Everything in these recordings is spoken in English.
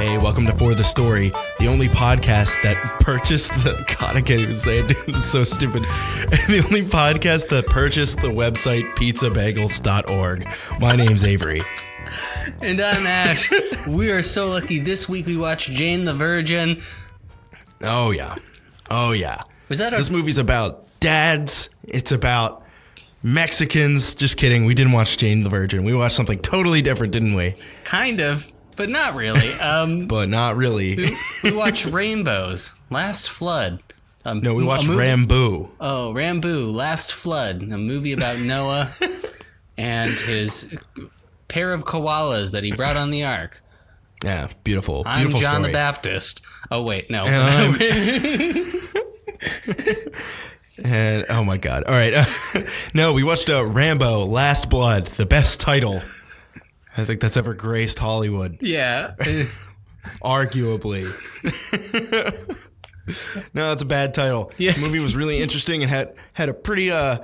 Hey, welcome to For the Story, the only podcast that purchased the... God, I can't even say it, dude. It's so stupid. The only podcast that purchased the website pizzabagels.org. My name's Avery. And I'm Ash. We are so lucky. This week we watched Jane the Virgin. Oh, yeah. Oh, yeah. Was that This movie's about dads. It's about Mexicans. Just kidding. We didn't watch Jane the Virgin. We watched something totally different, didn't we? Kind of, but not really. But not really. We watched Rainbows, Last Flood. No, we watched Rambo. Oh, Rambo, Last Flood, a movie about Noah and his pair of koalas that he brought on the ark. Yeah, beautiful. I'm Beautiful John story. the Baptist. Oh, wait, no. And oh my God. All right. No, we watched Rambo, Last Blood, the best title I think that's ever graced Hollywood. Yeah. Arguably. No, it's a bad title. Yeah. The movie was really interesting and had a pretty I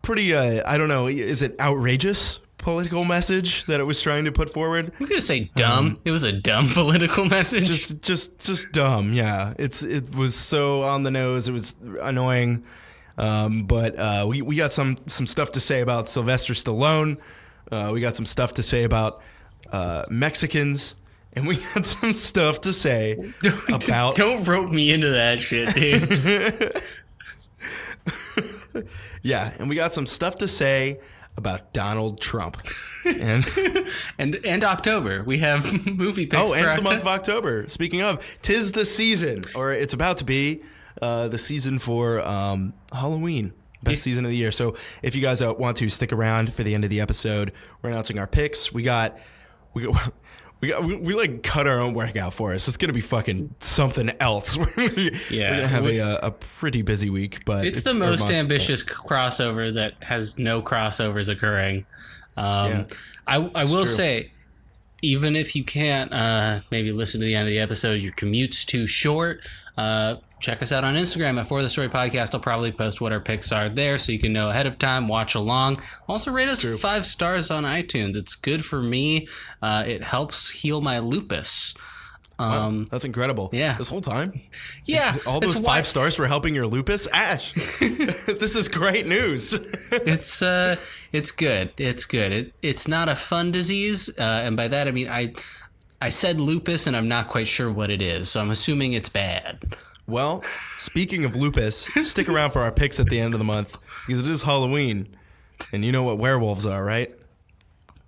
don't know, is it outrageous political message that it was trying to put forward? I'm gonna say dumb. It was a dumb political message. Just dumb. Yeah. It was so on the nose. It was annoying. But we got some stuff to say about Sylvester Stallone. We got some stuff to say about Mexicans. And we got some stuff to say about... Don't rope me into that shit, dude. Yeah, and we got some stuff to say about Donald Trump. And October. We have movie picks for and October. the month of October. Speaking of, 'tis the season, or it's about to be the season for Halloween. Best season of the year. So if you guys want to stick around for the end of the episode, we're announcing our picks. We like cut our own workout for us. It's gonna be fucking something else. We're gonna have a pretty busy week, but it's the most ambitious crossover that has no crossovers occurring. I will say, even if you can't maybe listen to the end of the episode, your commute's too short. Check us out on Instagram at For the Story Podcast. I'll probably post what our picks are there so you can know ahead of time, watch along. Also rate us 5 stars on iTunes. It's good for me. It helps heal my lupus. Wow, that's incredible. Yeah. This whole time? Yeah. All those 5 stars for helping your lupus? Ash, this is great news. It's good. It's good. It's not a fun disease. And by that, I mean, I said lupus and I'm not quite sure what it is. So I'm assuming it's bad. Well, speaking of lupus, stick around for our picks at the end of the month because it is Halloween, and you know what werewolves are, right?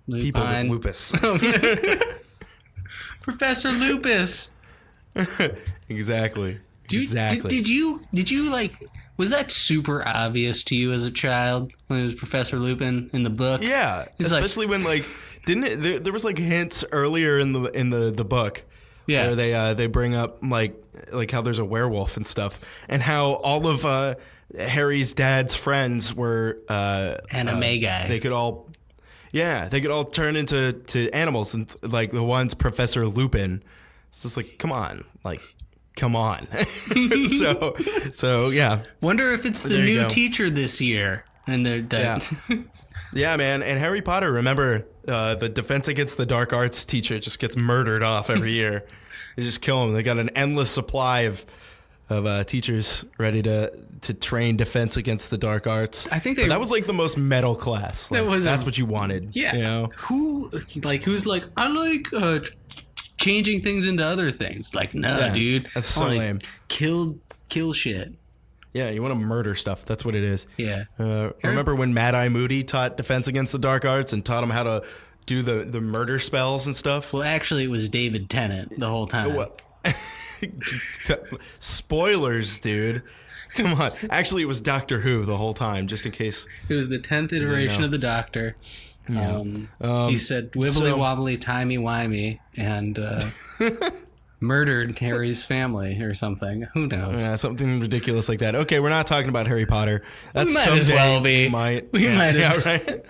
Lupine. People with lupus. Professor Lupus. Exactly. Did you like? Was that super obvious to you as a child when it was Professor Lupin in the book? Yeah, especially when didn't it? There was like hints earlier in the book. Yeah. Where they bring up like how there's a werewolf and stuff, and how all of Harry's dad's friends were anime guy. They could all turn into animals, and like the one's Professor Lupin. It's just like, come on. so yeah. Wonder if it's the new teacher this year, and they're Yeah, man. And Harry Potter, remember, the Defense Against the Dark Arts teacher just gets murdered off every year. They just kill him. They got an endless supply of teachers ready to train Defense Against the Dark Arts. I think that was like the most metal class. Like, that's what you wanted. Yeah. You know? Who's like, I like changing things into other things. Like, no, dude. That's so lame. Kill shit. Yeah, you want to murder stuff. That's what it is. Yeah. Remember when Mad-Eye Moody taught Defense Against the Dark Arts and taught him how to do the murder spells and stuff? Well, actually, it was David Tennant the whole time. Spoilers, dude. Come on. Actually, it was Doctor Who the whole time, just in case. It was the 10th iteration of the Doctor. He said wibbly wobbly, timey wimey, and murdered Harry's family or something. Who knows? Yeah, something ridiculous like that. Okay, we're not talking about Harry Potter. That's we might as well be. We might as well. Right?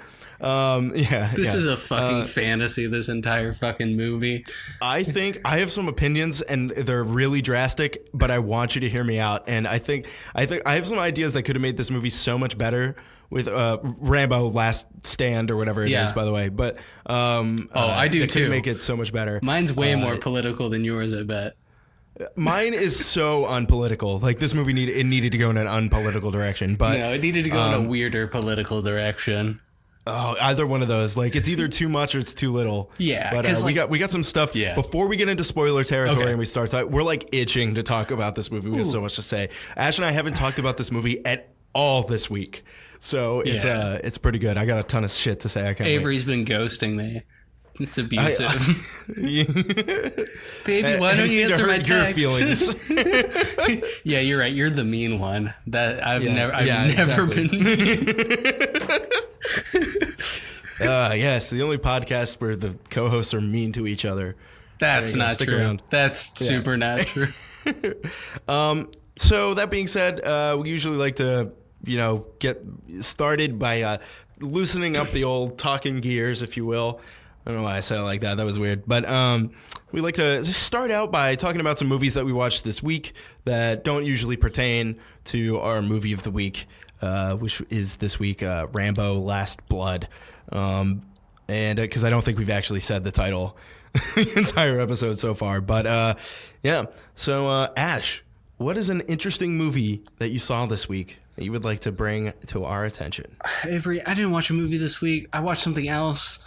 This is a fucking fantasy, this entire fucking movie. I think I have some opinions and they're really drastic, but I want you to hear me out. And I think I have some ideas that could have made this movie so much better with Rambo Last Stand or whatever it is, by the way. But I do too. Make it so much better. Mine's way more political than yours, I bet. Mine is so unpolitical. Like, this movie needed to go in an unpolitical direction, but no, it needed to go in a weirder political direction. Oh, either one of those. Like, it's either too much or it's too little. Yeah, but we got some stuff. Yeah. Before we get into spoiler territory and we start, we're like itching to talk about this movie. We have so much to say. Ash and I haven't talked about this movie at all this week, so it's pretty good. I got a ton of shit to say. Avery's been ghosting me. It's abusive. Baby, why don't you answer my texts? Yeah, you're right. You're the mean one. That I've never been mean. Yes, the only podcast where the co-hosts are mean to each other. That's not true. Around. That's super not true. So that being said, we usually like to, get started by loosening up the old talking gears, if you will. I don't know why I said it like that. That was weird. But we like to start out by talking about some movies that we watched this week that don't usually pertain to our movie of the week, which is this week Rambo Last Blood. And because I don't think we've actually said the title the entire episode so far. But so Ash, what is an interesting movie that you saw this week that you would like to bring to our attention? Avery, I didn't watch a movie this week. I watched something else.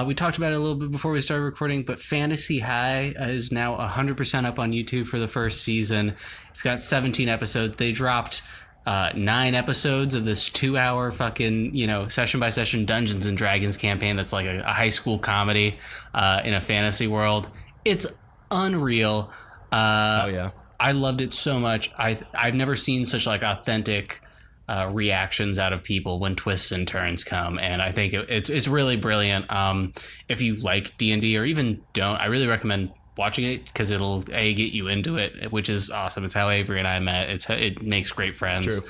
We talked about it a little bit before we started recording, but Fantasy High is now 100% up on YouTube for the first season. It's got 17 episodes. They dropped 9 episodes of this 2-hour fucking, session by session Dungeons and Dragons campaign that's like a high school comedy in a fantasy world. It's unreal. Oh, yeah. I loved it so much. I've never seen such like authentic reactions out of people when twists and turns come, and I think it's really brilliant. If you like D&D or even don't, I really recommend watching it because it'll get you into it, which is awesome. It's how Avery and I met. It makes great friends. It's true.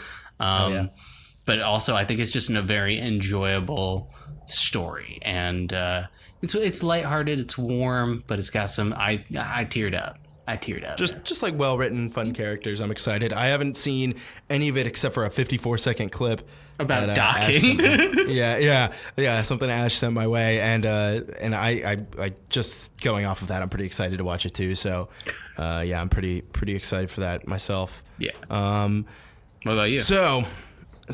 But also I think it's just a very enjoyable story, and it's lighthearted, it's warm, but it's got some I teared up. Just like well-written, fun characters. I'm excited. I haven't seen any of it except for a 54-second clip about docking. Yeah. Something Ash sent my way, and I just going off of that, I'm pretty excited to watch it too. So, I'm pretty excited for that myself. Yeah. What about you? So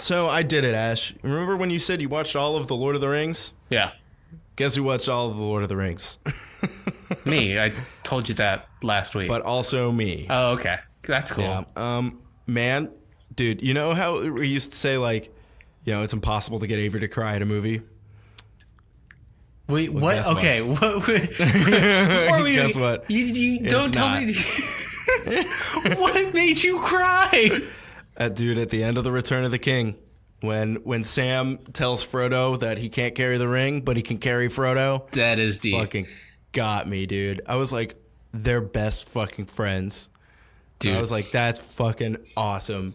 I did it, Ash. Remember when you said you watched all of the Lord of the Rings? Yeah. Guess who watched all of the Lord of the Rings? Me. I told you that last week. But also me. Oh, okay. That's cool. Yeah. Man, dude, you know how we used to say, like, it's impossible to get Avery to cry at a movie? Wait, what? Okay. Before we, guess what? You don't tell me. What made you cry? Dude, at the end of The Return of the King, when Sam tells Frodo that he can't carry the ring, but he can carry Frodo. That is deep. Fucking got me, dude. I was like, they're best fucking friends. Dude. And I was like, that's fucking awesome.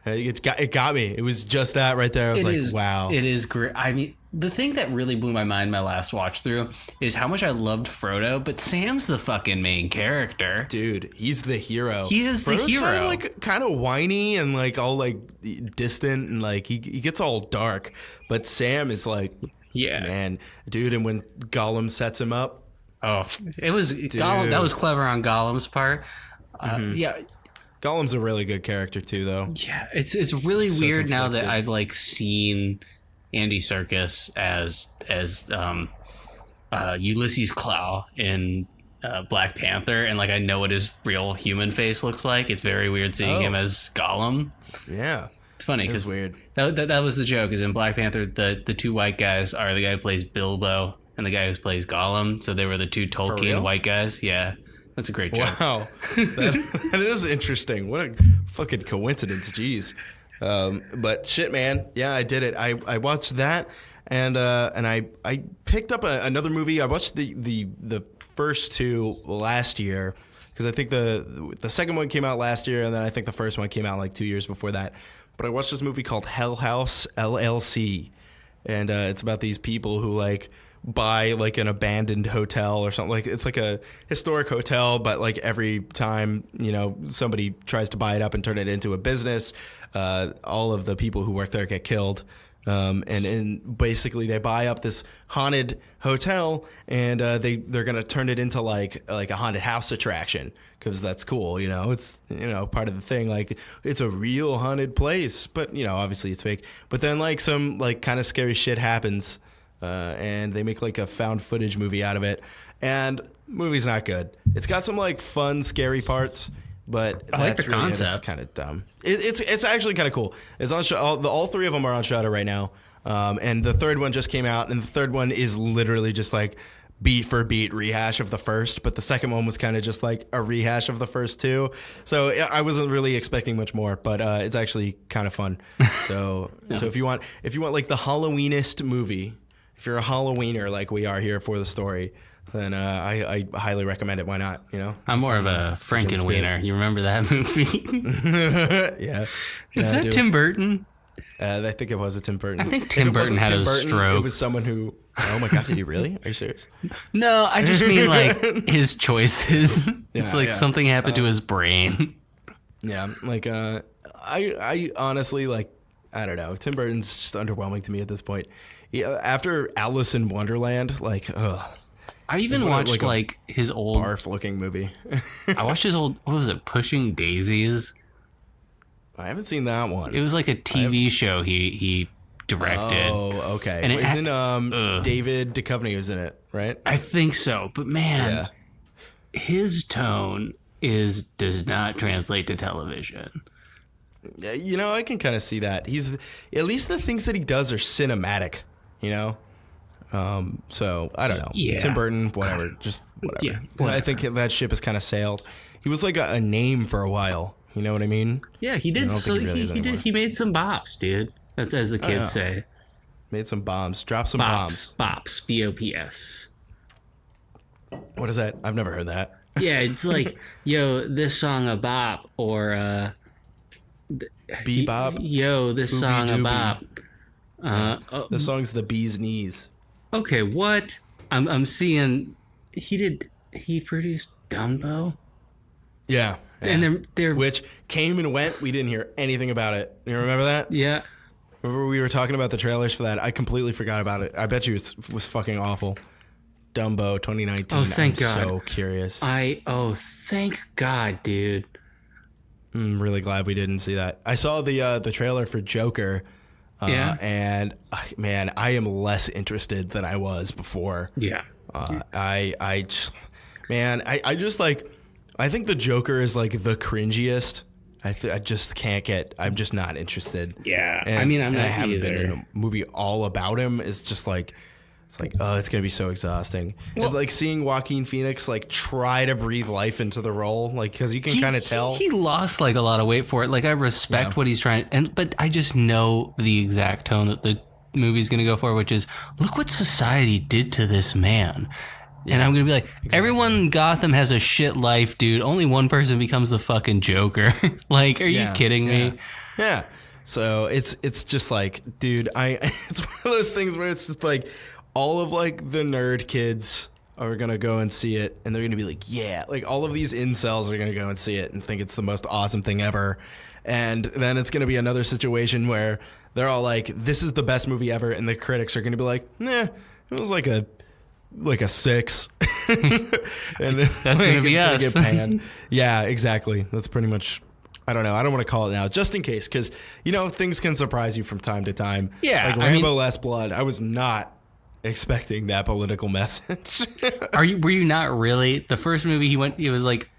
It got me. It was just that right there. I was like, wow. It is great. I mean, the thing that really blew my mind my last watch through is how much I loved Frodo, but Sam's the fucking main character. Dude, he's the hero. He is the hero. Kind of whiny and like all like distant, and like he gets all dark. But Sam is like, man, dude. And when Gollum sets him up, it was Gollum. That was clever on Gollum's part. Yeah. Gollum's a really good character too, though. Yeah, it's really so weird now that I've like seen Andy Serkis as Ulysses Klaue in Black Panther, and like I know what his real human face looks like. It's very weird seeing him as Gollum. Yeah, it's funny because weird. That was the joke. Is in Black Panther, the 2 white guys are the guy who plays Bilbo and the guy who plays Gollum. So they were the 2 Tolkien white guys. Yeah. That's a great joke. Wow. That is interesting. What a fucking coincidence. Jeez. But shit, man. Yeah, I did it. I watched that, and I picked up another movie. I watched the first 2 last year, because I think the second one came out last year, and then I think the first one came out like 2 years before that. But I watched this movie called Hell House LLC, and it's about these people who like buy like an abandoned hotel or something. Like it's like a historic hotel, but like every time somebody tries to buy it up and turn it into a business, all of the people who work there get killed. And basically they buy up this haunted hotel, and they're gonna turn it into like a haunted house attraction, because that's cool, it's part of the thing, like it's a real haunted place, but obviously it's fake. But then like some like kind of scary shit happens, and they make like a found footage movie out of it, and movie's not good. It's got some like fun scary parts, but I like the really concept. It's kind of dumb. It's actually kind of cool. It's on all three of them are on Shudder right now, and the third one just came out, and the third one is literally just like beat for beat rehash of the first, but the second one was kind of just like a rehash of the first two. So I wasn't really expecting much more, but it's actually kind of fun. So so if you want like the Halloweenist movie, if you're a Halloweener like we are here for the story, then I highly recommend it. Why not? I'm more of a Frankenwiener. You remember that movie? Yeah. Is that Tim Burton? I think it was a Tim Burton. I think Tim Burton had a stroke. It was someone who... Oh my God, did he really? Are you serious? No, I just mean like his choices. It's like something happened to his brain. Yeah, like I honestly, like, I don't know. Tim Burton's just underwhelming to me at this point. Yeah, after Alice in Wonderland, like, I even watched like his old barf-looking movie. I watched his old, what was it, Pushing Daisies? I haven't seen that one. It was like a TV show he directed. Oh, okay. And isn't David Duchovny was in it, right? I think so, but man, his tone does not translate to television. I can kind of see that. He's at least the things that he does are cinematic, So I don't know. Yeah. Tim Burton, whatever, just whatever. Yeah, whatever. I think that ship has kind of sailed. He was like a name for a while. You know what I mean? Yeah, he did. So he made some bops, dude. That's as the kids say. Made some bombs. Drop some bombs. Bops. BOPS. What is that? I've never heard that. Yeah, it's like, yo, this song a bop, or Bebop. Yo, this song a bop. The song's The Bee's Knees. Okay, what? I'm seeing he produced Dumbo? Yeah. And they're which came and went. We didn't hear anything about it. You remember that? Yeah. Remember we were talking about the trailers for that? I completely forgot about it. I bet you it was fucking awful. Dumbo 2019. Oh, thank God. I'm so curious. Thank God, dude. I'm really glad we didn't see that. I saw the trailer for Joker. And man, I am less interested than I was before. Yeah. I just like, I think the Joker is like the cringiest. I just can't get. I'm just not interested. Yeah. And, I'm not I haven't either. been in a movie all about him. It's just like, oh, it's gonna be so exhausting. Well, and like seeing Joaquin Phoenix like try to breathe life into the role, like because you can kind of tell he lost like a lot of weight for it. Like I respect what he's trying, but I just know the exact tone that the movie's gonna go for, which is look what society did to this man. And I'm going to be like, everyone in Gotham has a shit life, dude. Only one person becomes the fucking Joker. Like, are you kidding me? Yeah. So it's just like, dude, it's one of those things where it's just like all of like the nerd kids are going to go and see it. And they're going to be like, yeah, like all of these incels are going to go and see it and think it's the most awesome thing ever. And then it's going to be another situation where they're all like, this is the best movie ever. And the critics are going to be like, nah, it was like a 6. And that's gonna be us. Get panned. Yeah, exactly. That's pretty much. I don't know. I don't want to call it now, just in case, because things can surprise you from time to time. Yeah, like Rambo: Last Blood. I was not expecting that political message. Were you not really? The first movie he was like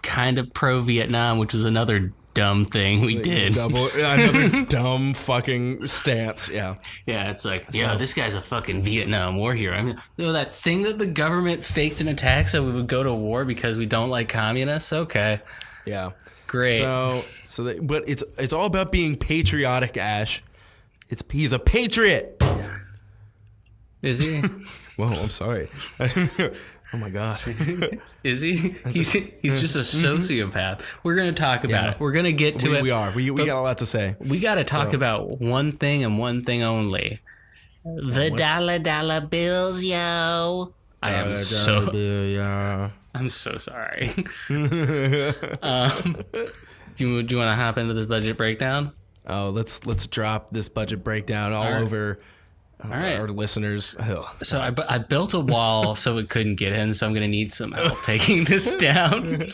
kind of pro Vietnam, which was another dumb thing we did. Another dumb fucking stance. Yeah. Yeah, it's like, this guy's a fucking Vietnam War hero. I mean, that thing that the government faked an attack so we would go to war because we don't like communists? Okay. Yeah. Great. But it's all about being patriotic, Ash. He's a patriot. Is he? Whoa, I'm sorry. Oh my God. Is he? He's just a sociopath. We're going to talk about it. We're going to get to it. We are. We got a lot to say. We got to talk about one thing and one thing only. The dollar bills, yo. I'm so sorry. Do you want to hop into this budget breakdown? Oh, let's drop this budget breakdown all over our listeners. Oh, so I built a wall so it couldn't get in, so I'm going to need some help taking this down.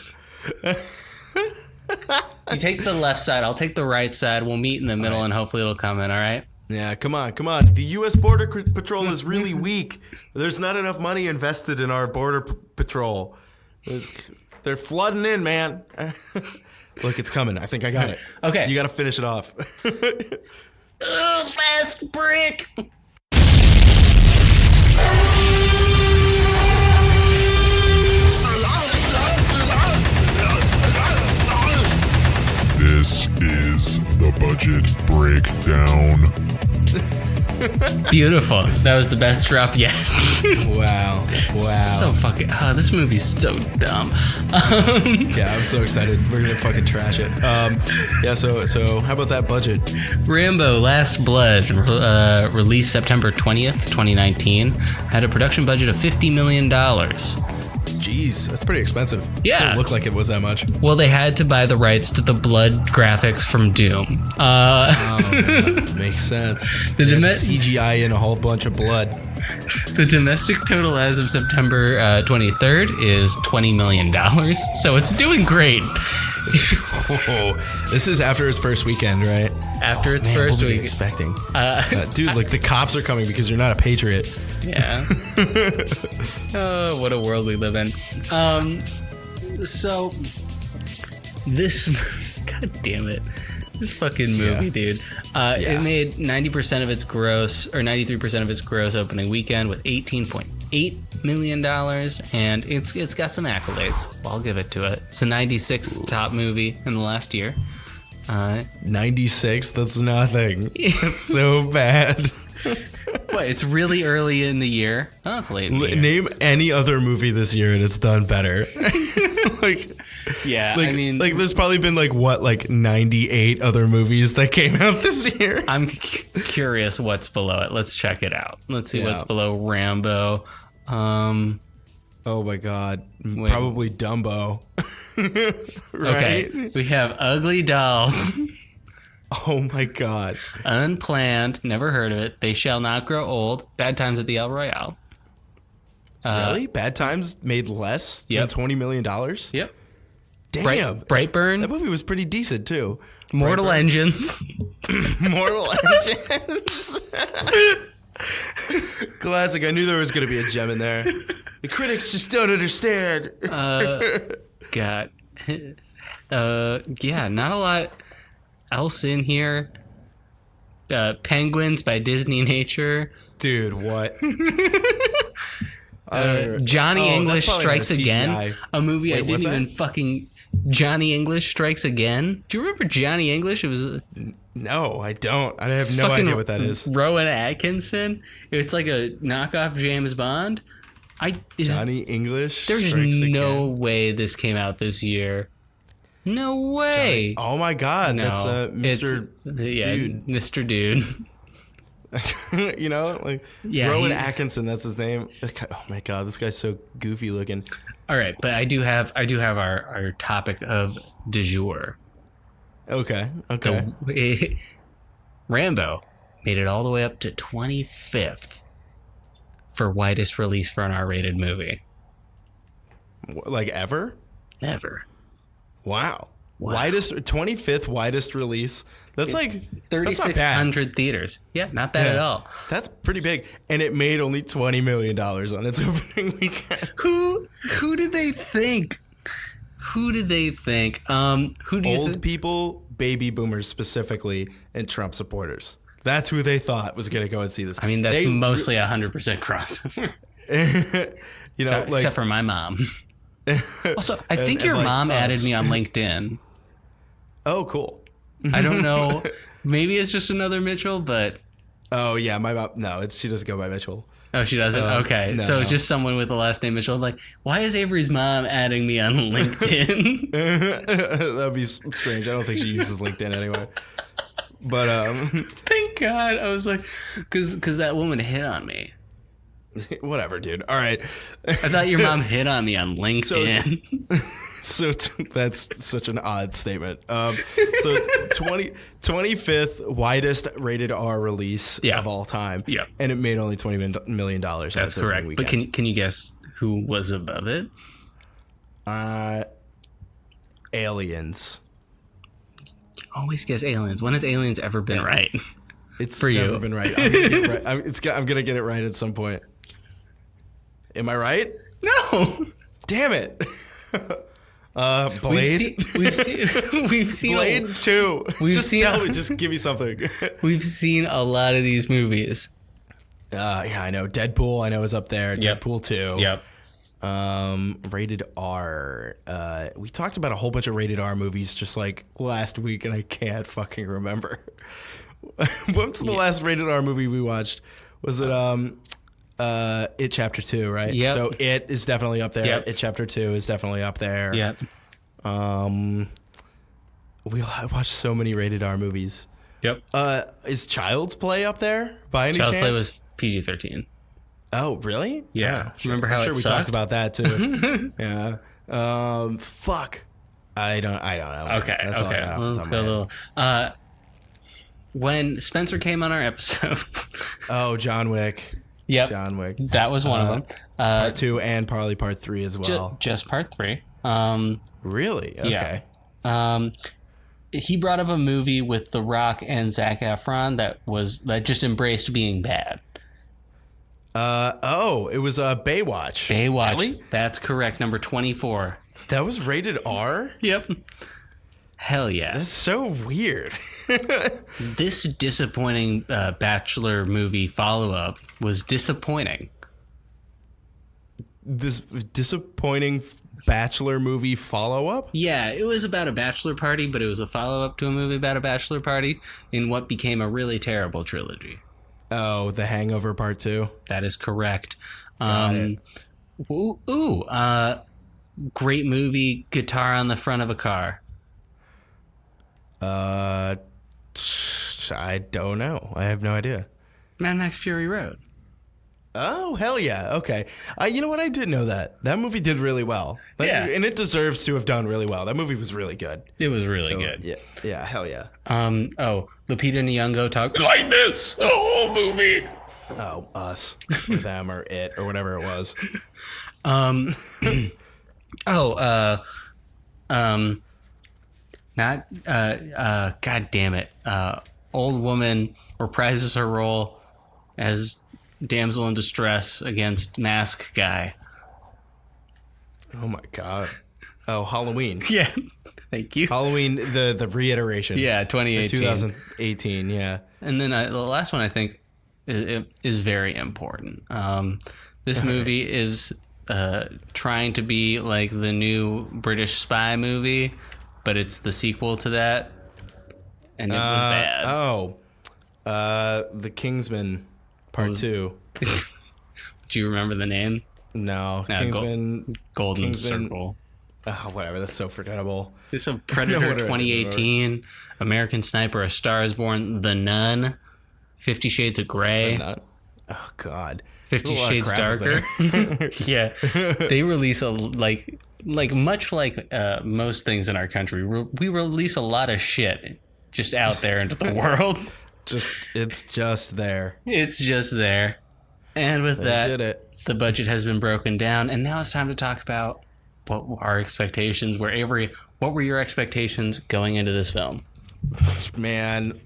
You take the left side, I'll take the right side. We'll meet in the middle, and hopefully it'll come in, all right? Yeah, come on. The U.S. Border Patrol is really weak. There's not enough money invested in our Border Patrol. They're flooding in, man. Look, it's coming. I think I got it. Okay. You got to finish it off. Last brick. This is the budget breakdown. Beautiful. That was the best drop yet. Wow. So fucking. This movie's so dumb. Yeah, I'm so excited. We're gonna fucking trash it. Yeah. So how about that budget? Rambo: Last Blood, released September 20th, 2019, had a production budget of $50 million. Jeez, that's pretty expensive. Yeah. It didn't look like it was that much. Well, they had to buy the rights to the blood graphics from Doom. Makes sense. The CGI in a whole bunch of blood. The domestic total as of September 23rd is $20 million, so it's doing great. This is after its first weekend, right? After its first week. Expecting. Dude, like the cops are coming because you're not a patriot. Yeah. Oh, what a world we live in. So this, god damn it, this fucking movie, dude. It made 90% of its gross, or 93% of its gross opening weekend with $18.8 million, and it's got some accolades. Well, I'll give it to it. It's the 96th top movie in the last year. 96? That's nothing. That's so bad. What? It's really early in the year. Oh, it's late in the year. Name any other movie this year and it's done better. I mean, like there's probably been 98 other movies that came out this year. I'm curious what's below it. Let's check it out. Let's see what's below Rambo. Oh my God, probably Dumbo. Right? Okay, we have Ugly Dolls. Oh my God. Unplanned, never heard of it. They Shall Not Grow Old. Bad Times at the El Royale. Really? Bad Times made less than $20 million? Yep. Damn. Brightburn. That movie was pretty decent too. Mortal Engines. Mortal Engines. Classic. I knew there was going to be a gem in there. The critics just don't understand. God. Yeah, not a lot else in here. Penguins by Disney Nature. Dude, what? Johnny English Strikes Again. A movie I didn't even that? fucking... Johnny English Strikes Again. Do you remember Johnny English? It was... No, I don't. I have no idea what that is. Rowan Atkinson. It's like a knockoff James Bond. Johnny English. There's no way this came out this year. No way. Oh my God, no, that's Mr. Dude. Mr. Dude. You know, Rowan Atkinson. That's his name. Oh my God, this guy's so goofy looking. All right, but I do have our topic of du jour. Okay. Rambo made it all the way up to 25th for widest release for an R-rated movie. Like ever? Ever. Wow. 25th widest release. That's like 3,600 theaters. Yeah, not bad at all. That's pretty big, and it made only $20 million on its opening weekend. Who did they think? Who do you Old people, baby boomers specifically, and Trump supporters. That's who they thought was going to go and see this. I mean, that's mostly 100% crossover. Except for my mom. Also, I think your mom added me on LinkedIn. Oh, cool. I don't know. Maybe it's just another Mitchell, but... Oh, yeah, my mom... No, she doesn't go by Mitchell. Oh, she doesn't? Okay. No. So just someone with the last name Mitchell. I'm like, why is Avery's mom adding me on LinkedIn? That would be strange. I don't think she uses LinkedIn anyway. But... Thank God. I was like... Because that woman hit on me. Whatever, dude. All right. I thought your mom hit on me on LinkedIn. So that's such an odd statement. So 25th widest rated R release of all time. Yeah. And it made only $20 million. That's correct. But can you guess who was above it? Aliens. You always guess Aliens. When has Aliens ever been right? It's for never you. been right. I'm gonna get it right. I'm gonna get it right at some point. Am I right? No. Damn it. Blade. We've seen Blade 2. Just give me something. We've seen a lot of these movies. Yeah, I know. Deadpool, I know, is up there. Yep. Deadpool 2. Yep. Rated R. We talked about a whole bunch of rated R movies just like last week, and I can't fucking remember. What's the last rated R movie we watched? Was it It Chapter 2, right? Yep. So It is definitely up there. Yep. It Chapter 2 is definitely up there. Yep. We watched so many rated R movies. Yep. Is Child's Play up there by any Child's chance? Play was PG-13. Oh, really? Yeah. Sure. Remember how I'm sure it we sucked? talked about that too. Yeah. Fuck. I don't know. Okay. That's all I got off the Let's top go a of my head. little. When Spencer came on our episode. Oh, John Wick. Yep. John Wick. That was one of them. Part 2 and probably Part 3 as well. Just Part 3. Really? Okay. Yeah. He brought up a movie with The Rock and Zac Efron that just embraced being bad. It was Baywatch. Baywatch. Really? That's correct. Number 24. That was rated R? Yep. Hell yeah. That's so weird. This disappointing Bachelor movie follow-up was disappointing. This disappointing Bachelor movie follow-up? Yeah, it was about a bachelor party, but it was a follow-up to a movie about a bachelor party in what became a really terrible trilogy. Oh, The Hangover Part 2? That is correct. Got it. Great movie, Guitar on the Front of a Car. I don't know. I have no idea. Mad Max Fury Road. Oh, hell yeah. Okay. You know what? I did know that. That movie did really well. Yeah. And it deserves to have done really well. That movie was really good. It was really good. Yeah. Yeah. Hell yeah. Lupita Nyong'o talked like this the whole movie. Oh, Us or Them or It or whatever it was. God damn it. Old woman reprises her role as damsel in distress against mask guy. Oh my God. Oh, Halloween. Yeah. Thank you. Halloween, the reiteration. Yeah, 2018. 2018, yeah. And then the last one I think is very important. This movie is trying to be like the new British spy movie, but it's the sequel to that, and it was bad. The Kingsman Part 2. Do you remember the name? No, Kingsman. Golden Kingsman, Circle. Oh, whatever. That's so forgettable. It's a Predator 2018, American Sniper, A Star Is Born, The Nun, 50 Shades of Grey. Oh God. 50 Shades Darker. Yeah, they release much like most things in our country. We release a lot of shit just out there into the world. It's just there. It's just there. And with that, did it. The budget has been broken down, and now it's time to talk about what our expectations were. Avery, what were your expectations going into this film? Man,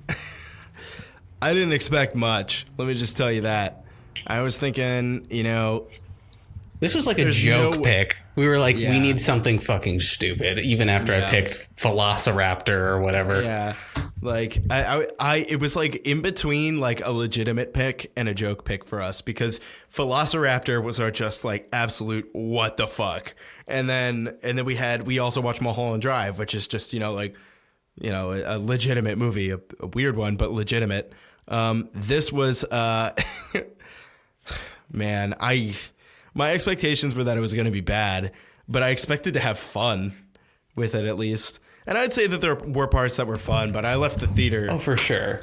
I didn't expect much. Let me just tell you that. I was thinking, this was like a joke pick. We were like, we need something fucking stupid, even after I picked Velociraptor or whatever. Yeah. Like it was like in between like a legitimate pick and a joke pick for us, because Velociraptor was our just like absolute what the fuck. And then we also watched Mulholland Drive, which is just, a legitimate movie, a weird one, but legitimate. This was, man, my expectations were that it was going to be bad, but I expected to have fun with it at least. And I'd say that there were parts that were fun, but I left the theater. Oh, for sure.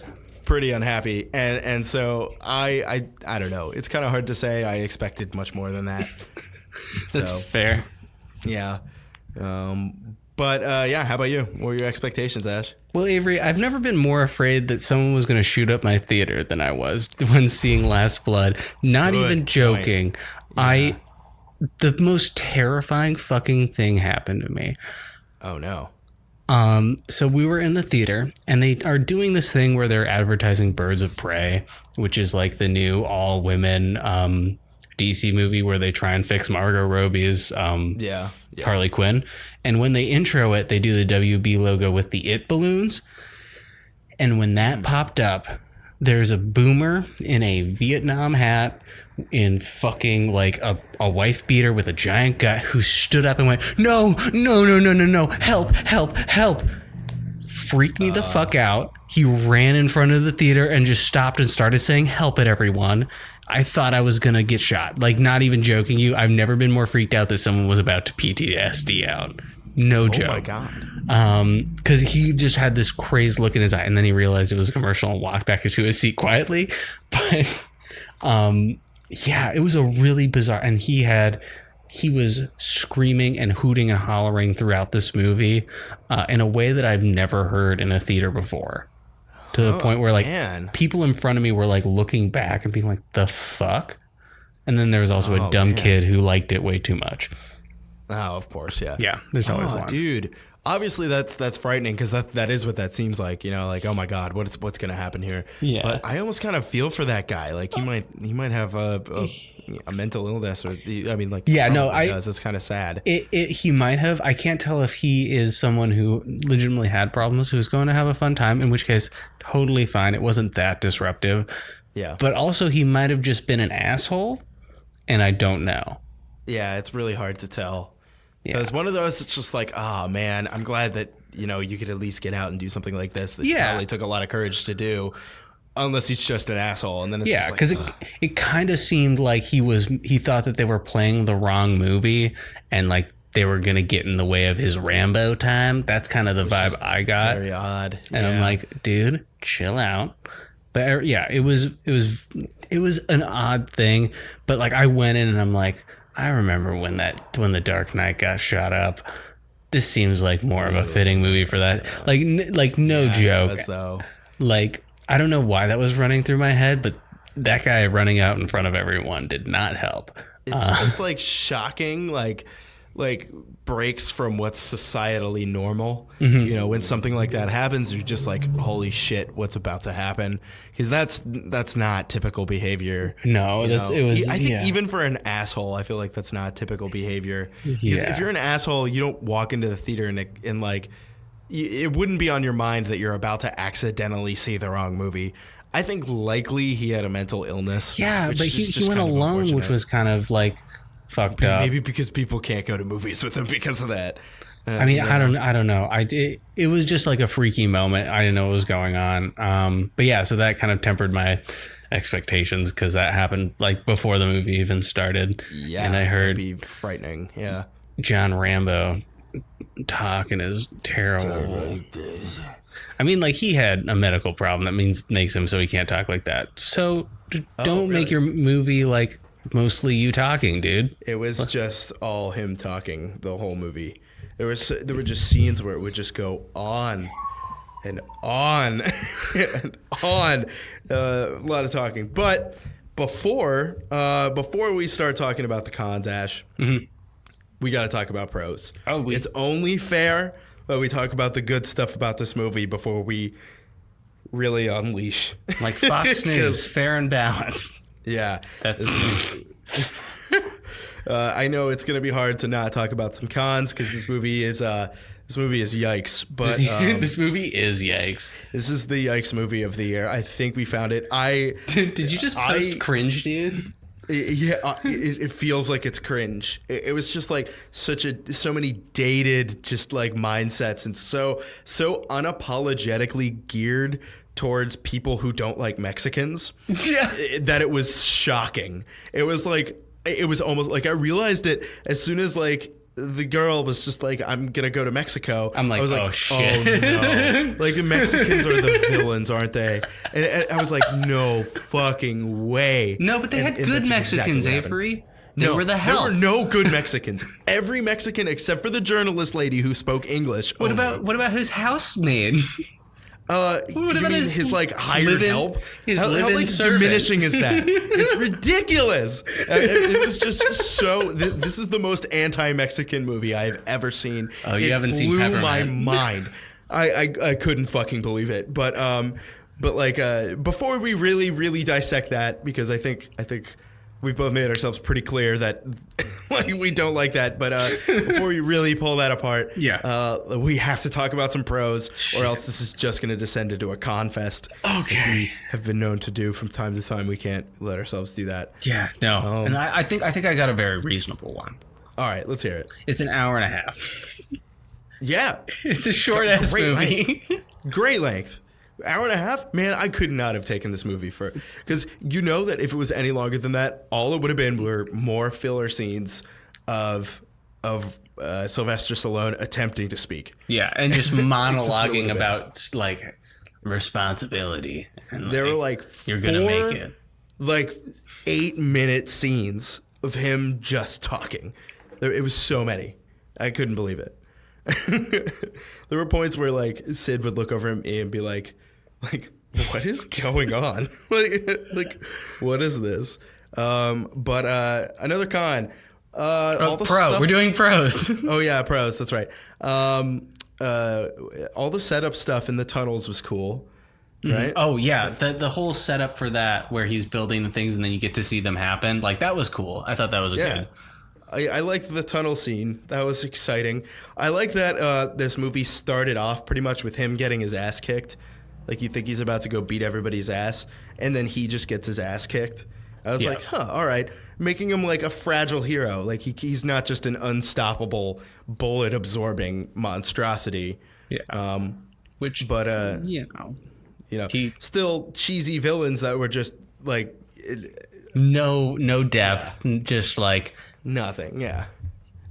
pretty unhappy, and so I don't know. It's kind of hard to say. I expected much more than that. That's fair. Yeah. But how about you? What were your expectations, Ash? Well, Avery, I've never been more afraid that someone was going to shoot up my theater than I was when seeing Last Blood. Not Good even joking. Yeah. The most terrifying fucking thing happened to me. Oh no. So we were in the theater, and they are doing this thing where they're advertising Birds of Prey, which is like the new all women DC movie where they try and fix Margot Robbie's Harley Quinn. And when they intro it, they do the WB logo with the It balloons. And when that popped up, there's a boomer in a Vietnam hat in fucking like a wife beater with a giant gut who stood up and went, no, help. Freaked me the fuck out. He ran in front of the theater and just stopped and started saying help at everyone. I thought I was going to get shot. Like, not even joking you. I've never been more freaked out that someone was about to PTSD out. No joke. Oh my God. Because he just had this crazed look in his eye, and then he realized it was a commercial and walked back into his seat quietly. But it was a really bizarre, and he was screaming and hooting and hollering throughout this movie in a way that I've never heard in a theater before. To the point where people in front of me were like looking back and being like, the fuck? And then there was also a dumb kid who liked it way too much. Oh, of course, yeah. Yeah, there's always one. Dude, obviously that's frightening because that is what that seems like. You know, like, oh my God, what's going to happen here? Yeah. But I almost kind of feel for that guy. Like he might have a mental illness, or does. It's kind of sad. He might have. I can't tell if he is someone who legitimately had problems, who's going to have a fun time. In which case, totally fine. It wasn't that disruptive. Yeah. But also, he might have just been an asshole, and I don't know. Yeah, it's really hard to tell. Yeah. Because one of those, it's just like, oh man, I'm glad that, you could at least get out and do something like this. That probably took a lot of courage to do, unless he's just an asshole. And then it's because it kind of seemed like he thought that they were playing the wrong movie, and like they were gonna get in the way of his Rambo time. That's kind of the vibe I got. Very odd. And I'm like, dude, chill out. But it was an odd thing. But like I went in and I'm like, I remember when the Dark Knight got shot up. This seems like more of a fitting movie for that. Like no joke. It does, though. Like, I don't know why that was running through my head, but that guy running out in front of everyone did not help. It's just like shocking, like breaks from what's societally normal. Mm-hmm. When something like that happens, you're just like, holy shit, what's about to happen? Because that's not typical behavior. No, I think even for an asshole, I feel like that's not typical behavior. Because if you're an asshole, you don't walk into the theater and like, it wouldn't be on your mind that you're about to accidentally see the wrong movie. I think likely he had a mental illness. Yeah, but he went alone, which was kind of like fucked up. Maybe because people can't go to movies with him because of that. I mean, I don't know. It was just like a freaky moment. I didn't know what was going on. But yeah, so that kind of tempered my expectations because that happened like before the movie even started. Yeah, and I heard that'd be frightening. Yeah, John Rambo talk in his terrible. I mean, like he had a medical problem that makes him so he can't talk like that. So don't make your movie like mostly you talking, dude. It was just all him talking the whole movie. There were just scenes where it would just go on and on and on. A lot of talking. But before we start talking about the cons, Ash, we got to talk about pros. It's only fair that we talk about the good stuff about this movie before we really unleash. Like Fox News, fair and balanced. Yeah. That's I know it's gonna be hard to not talk about some cons because this movie is yikes. But this movie is yikes. This is the yikes movie of the year. I think we found it. Did you just post cringe, dude? Yeah, it feels like it's cringe. It was just like so many dated just like mindsets and so unapologetically geared towards people who don't like Mexicans. Yeah, that it was shocking. It was almost like I realized it as soon as like the girl was just like, I'm gonna go to Mexico. I'm like, I was oh shit. Oh no. Like the Mexicans are the villains, aren't they? And I was like, no fucking way. No, but they had good Mexicans, Avery. They were the help. There were no good Mexicans. Every Mexican except for the journalist lady who spoke English. What about his housemaid? What about his like hired help? His how like servant. diminishing is that? It's ridiculous. It was just so. This is the most anti-Mexican movie I've ever seen. Oh, you haven't seen Peppermint? Blew my mind. I couldn't fucking believe it. But like before we really dissect that, because I think we've both made ourselves pretty clear that like we don't like that. But before we really pull that apart, we have to talk about some pros, or else this is just going to descend into a con fest. Okay, we have been known to do from time to time. We can't let ourselves do that. Yeah, no. And I think I got a very reasonable one. All right, let's hear it. It's an hour and a half. Yeah, it's a short ass movie. Great length. Hour and a half? Man, I could not have taken this movie for... Because you know that if it was any longer than that, all it would have been were more filler scenes of Sylvester Stallone attempting to speak. Yeah, and just monologuing about, like, responsibility. And there were, like, you're going to make it. Like, 8-minute scenes of him just talking. It was so many. I couldn't believe it. There were points where, like, Sid would look over at me and be like, what is going on? like, what is this? But another con. All the pro. Stuff, we're doing pros. Oh yeah, pros. That's right. All the setup stuff in the tunnels was cool, right? Oh yeah, the whole setup for that, where he's building the things and then you get to see them happen. Like that was cool. I thought that was good. I liked the tunnel scene. That was exciting. I like that this movie started off pretty much with him getting his ass kicked. Like, you think he's about to go beat everybody's ass, and then he just gets his ass kicked. I was like, all right. Making him, like, a fragile hero. Like, he's not just an unstoppable, bullet-absorbing monstrosity. Yeah. Still cheesy villains that were just, like... No depth. Yeah. Just, like... Nothing, yeah.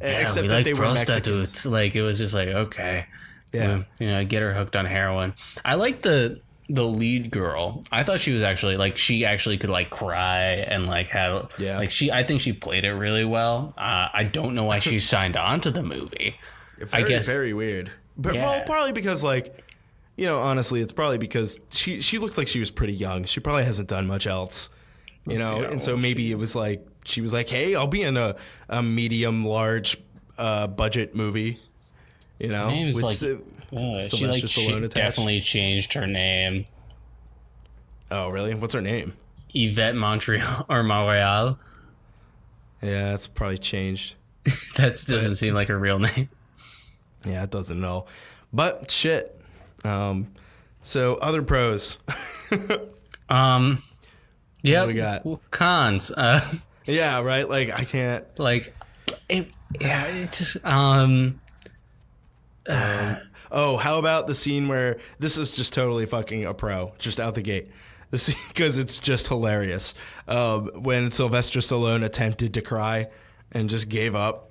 Except that they were Mexicans. Like, it was just like, okay. Yeah. Get her hooked on heroin. I like the lead girl. I thought she was actually, like, she actually could, like, cry and, like, have... Yeah. Like, I think she played it really well. I don't know why she signed on to the movie. I guess. Very weird. But, well, probably because, like, honestly, it's probably because she looked like she was pretty young. She probably hasn't done much else. And so maybe it was like she was like, "Hey, I'll be in a medium large budget movie." Maybe it's she definitely changed her name. Oh, really? What's her name? Yvette Montreal. Yeah, that's probably changed. That doesn't seem like her real name. Yeah, it doesn't know. But shit. So other pros. Yeah, we got cons. Yeah, right. Like I can't. Like, it just. Oh, how about the scene where this is just totally fucking a pro, just out the gate. Because it's just hilarious. When Sylvester Stallone attempted to cry and just gave up.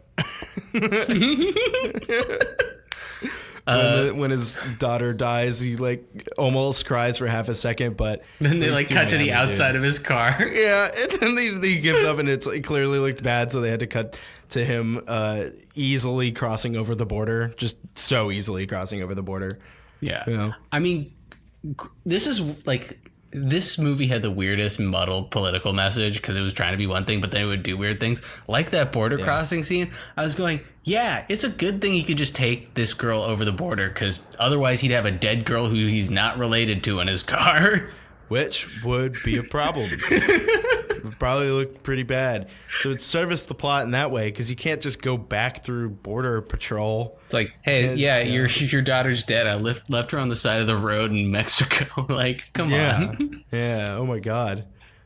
When his daughter dies, he like almost cries for half a second, but then they like cut to the outside of his car. Yeah, and then he gives up, and it's like clearly looked bad, so they had to cut to him easily crossing over the border, just so easily crossing over the border. Yeah, I mean, this movie had the weirdest muddled political message because it was trying to be one thing, but then it would do weird things. Like that border crossing scene, I was going, yeah, it's a good thing he could just take this girl over the border because otherwise he'd have a dead girl who he's not related to in his car. Which would be a problem. It would probably look pretty bad. So it serviced the plot in that way because you can't just go back through border patrol. It's like, hey, your daughter's dead. I left her on the side of the road in Mexico. Like, come on. Yeah. Oh my God.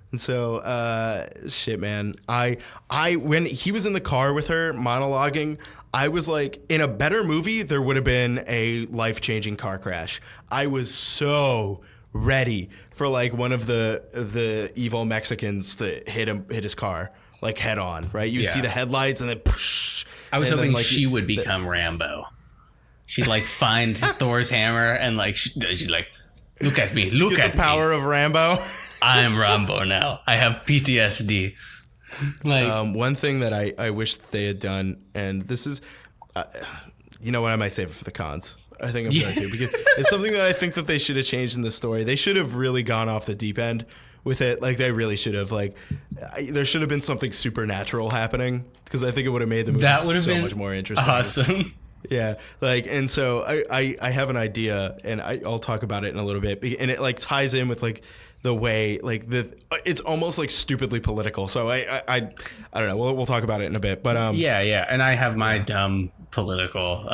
And so, shit, man. I when he was in the car with her monologuing, I was like, in a better movie, there would have been a life-changing car crash. I was so ready for like one of the evil Mexicans to hit his car like head on, right? You'd see the headlights and then I was And hoping then, she would become Rambo. She'd like find Thor's hammer and like she'd like, look at me, look at the power of Rambo. I'm Rambo now. I have PTSD. Like One thing that I wish they had done, and this is, you know what, I might save it for the cons. I think I'm going to, because it's something that I think that they should have changed in the story. They should have really gone off the deep end with it. Like, they really should have. Like, there should have been something supernatural happening, because I think it would have made the movie so much more interesting. Awesome. Yeah, like, and so I have an idea, and I'll talk about it in a little bit, and it like ties in with like the way like it's almost like stupidly political. So I don't know. We'll talk about it in a bit, but yeah, and I have my dumb political.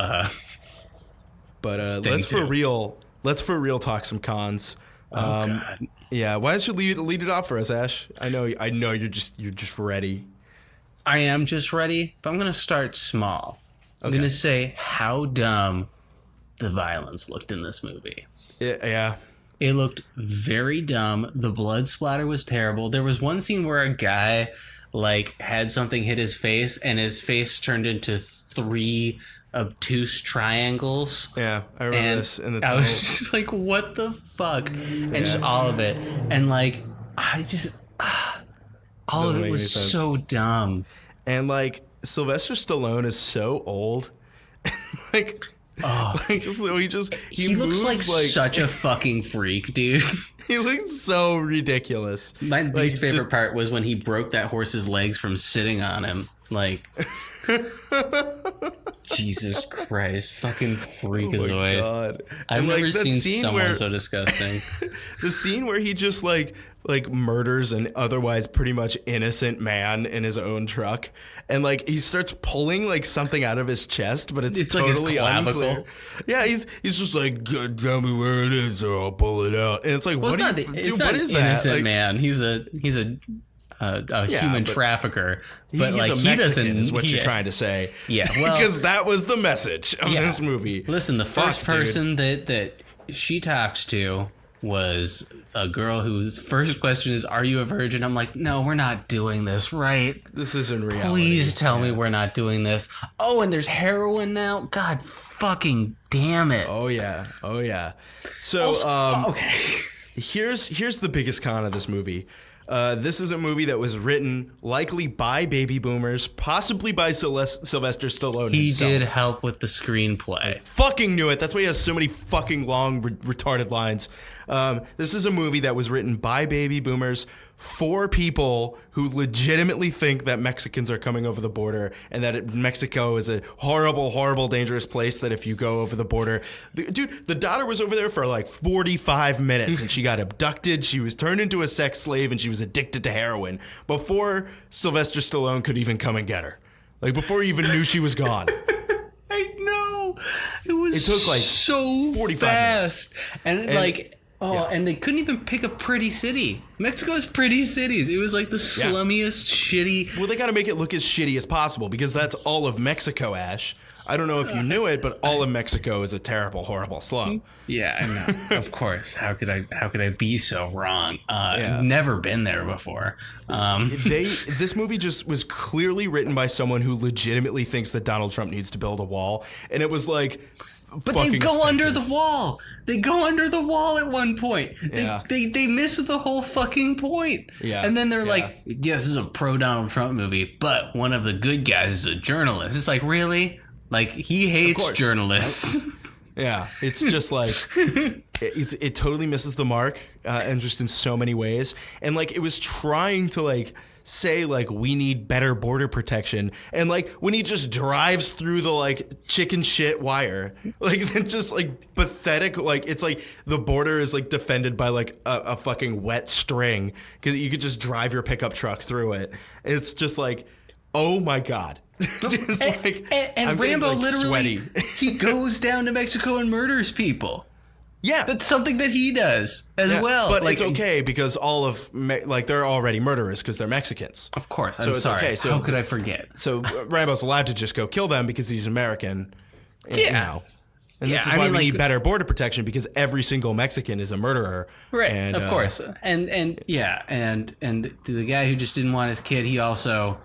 But let's for real talk some cons. God. Yeah, why don't you lead it off for us, Ash? I know you're just ready. I am just ready, but I'm gonna start small. I'm going to say how dumb the violence looked in this movie. Yeah. It looked very dumb. The blood splatter was terrible. There was one scene where a guy like had something hit his face and his face turned into 3 obtuse triangles. Yeah, I remember this in the I was just like, what the fuck? And just all of it. And like, I just, all of it was so dumb. And like, Sylvester Stallone is so old. Like, so he looks like such a fucking freak, dude. He looks so ridiculous. My least favorite part was when he broke that horse's legs from sitting on him. Like, Jesus Christ, fucking freakazoid. Oh my God. I've never seen someone so disgusting. The scene where he just like murders an otherwise pretty much innocent man in his own truck, and like he starts pulling like something out of his chest, but it's totally like his unclear. Yeah, he's just like, tell me where it is, or I'll pull it out. And it's like, well, what is that? Innocent like, man. He's a human trafficker, but he's like a he Mexican doesn't. Is what you're trying to say? Yeah, well, because that was the message of this movie. Listen, the first person that she talks to was a girl whose first question is, "Are you a virgin?" I'm like, "No, we're not doing this, right? This isn't reality. Please tell me we're not doing this." Oh, and there's heroin now. God fucking damn it. Oh yeah. So okay. Here's the biggest con of this movie. This is a movie that was written likely by baby boomers, possibly by Sylvester Stallone himself. He did help with the screenplay. I fucking knew it. That's why he has so many fucking long, retarded lines. This is a movie that was written by baby boomers for people who legitimately think that Mexicans are coming over the border and that Mexico is a horrible, horrible, dangerous place that if you go over the border... Dude, the daughter was over there for like 45 minutes and she got abducted, she was turned into a sex slave, and she was addicted to heroin before Sylvester Stallone could even come and get her. Like, before he even knew she was gone. I know. It took like so 45 fast. Minutes. And like... Oh, and they couldn't even pick a pretty city. Mexico has pretty cities. It was like the slummiest, shitty... Well, they got to make it look as shitty as possible because that's all of Mexico, Ash. I don't know if you knew it, but all of Mexico is a terrible, horrible slum. Yeah, I know. Of course. How could I be so wrong? Never been there before. This movie just was clearly written by someone who legitimately thinks that Donald Trump needs to build a wall, and it was like... But they go under the wall. They go under the wall at one point. They miss the whole fucking point. Yeah. And then they're like, yes, this is a pro Donald Trump movie, but one of the good guys is a journalist. It's like, really? Like, he hates journalists. Yeah. It's just like, it totally misses the mark, and just in so many ways. And like, it was trying to like, say like we need better border protection, and like when he just drives through the like chicken shit wire, like it's just like pathetic. Like it's like the border is like defended by like a fucking wet string because you could just drive your pickup truck through it. It's just like, oh my God. Just and Rambo literally he goes down to Mexico and murders people. Yeah, that's something that he does as well. But like, it's okay because all of they're already murderers because they're Mexicans. Of course, I'm sorry. Okay. So how could I forget? So Rambo's allowed to just go kill them because he's American. And, you know. And this is why we need better border protection because every single Mexican is a murderer. Right. And, of course. And the guy who just didn't want his kid, he also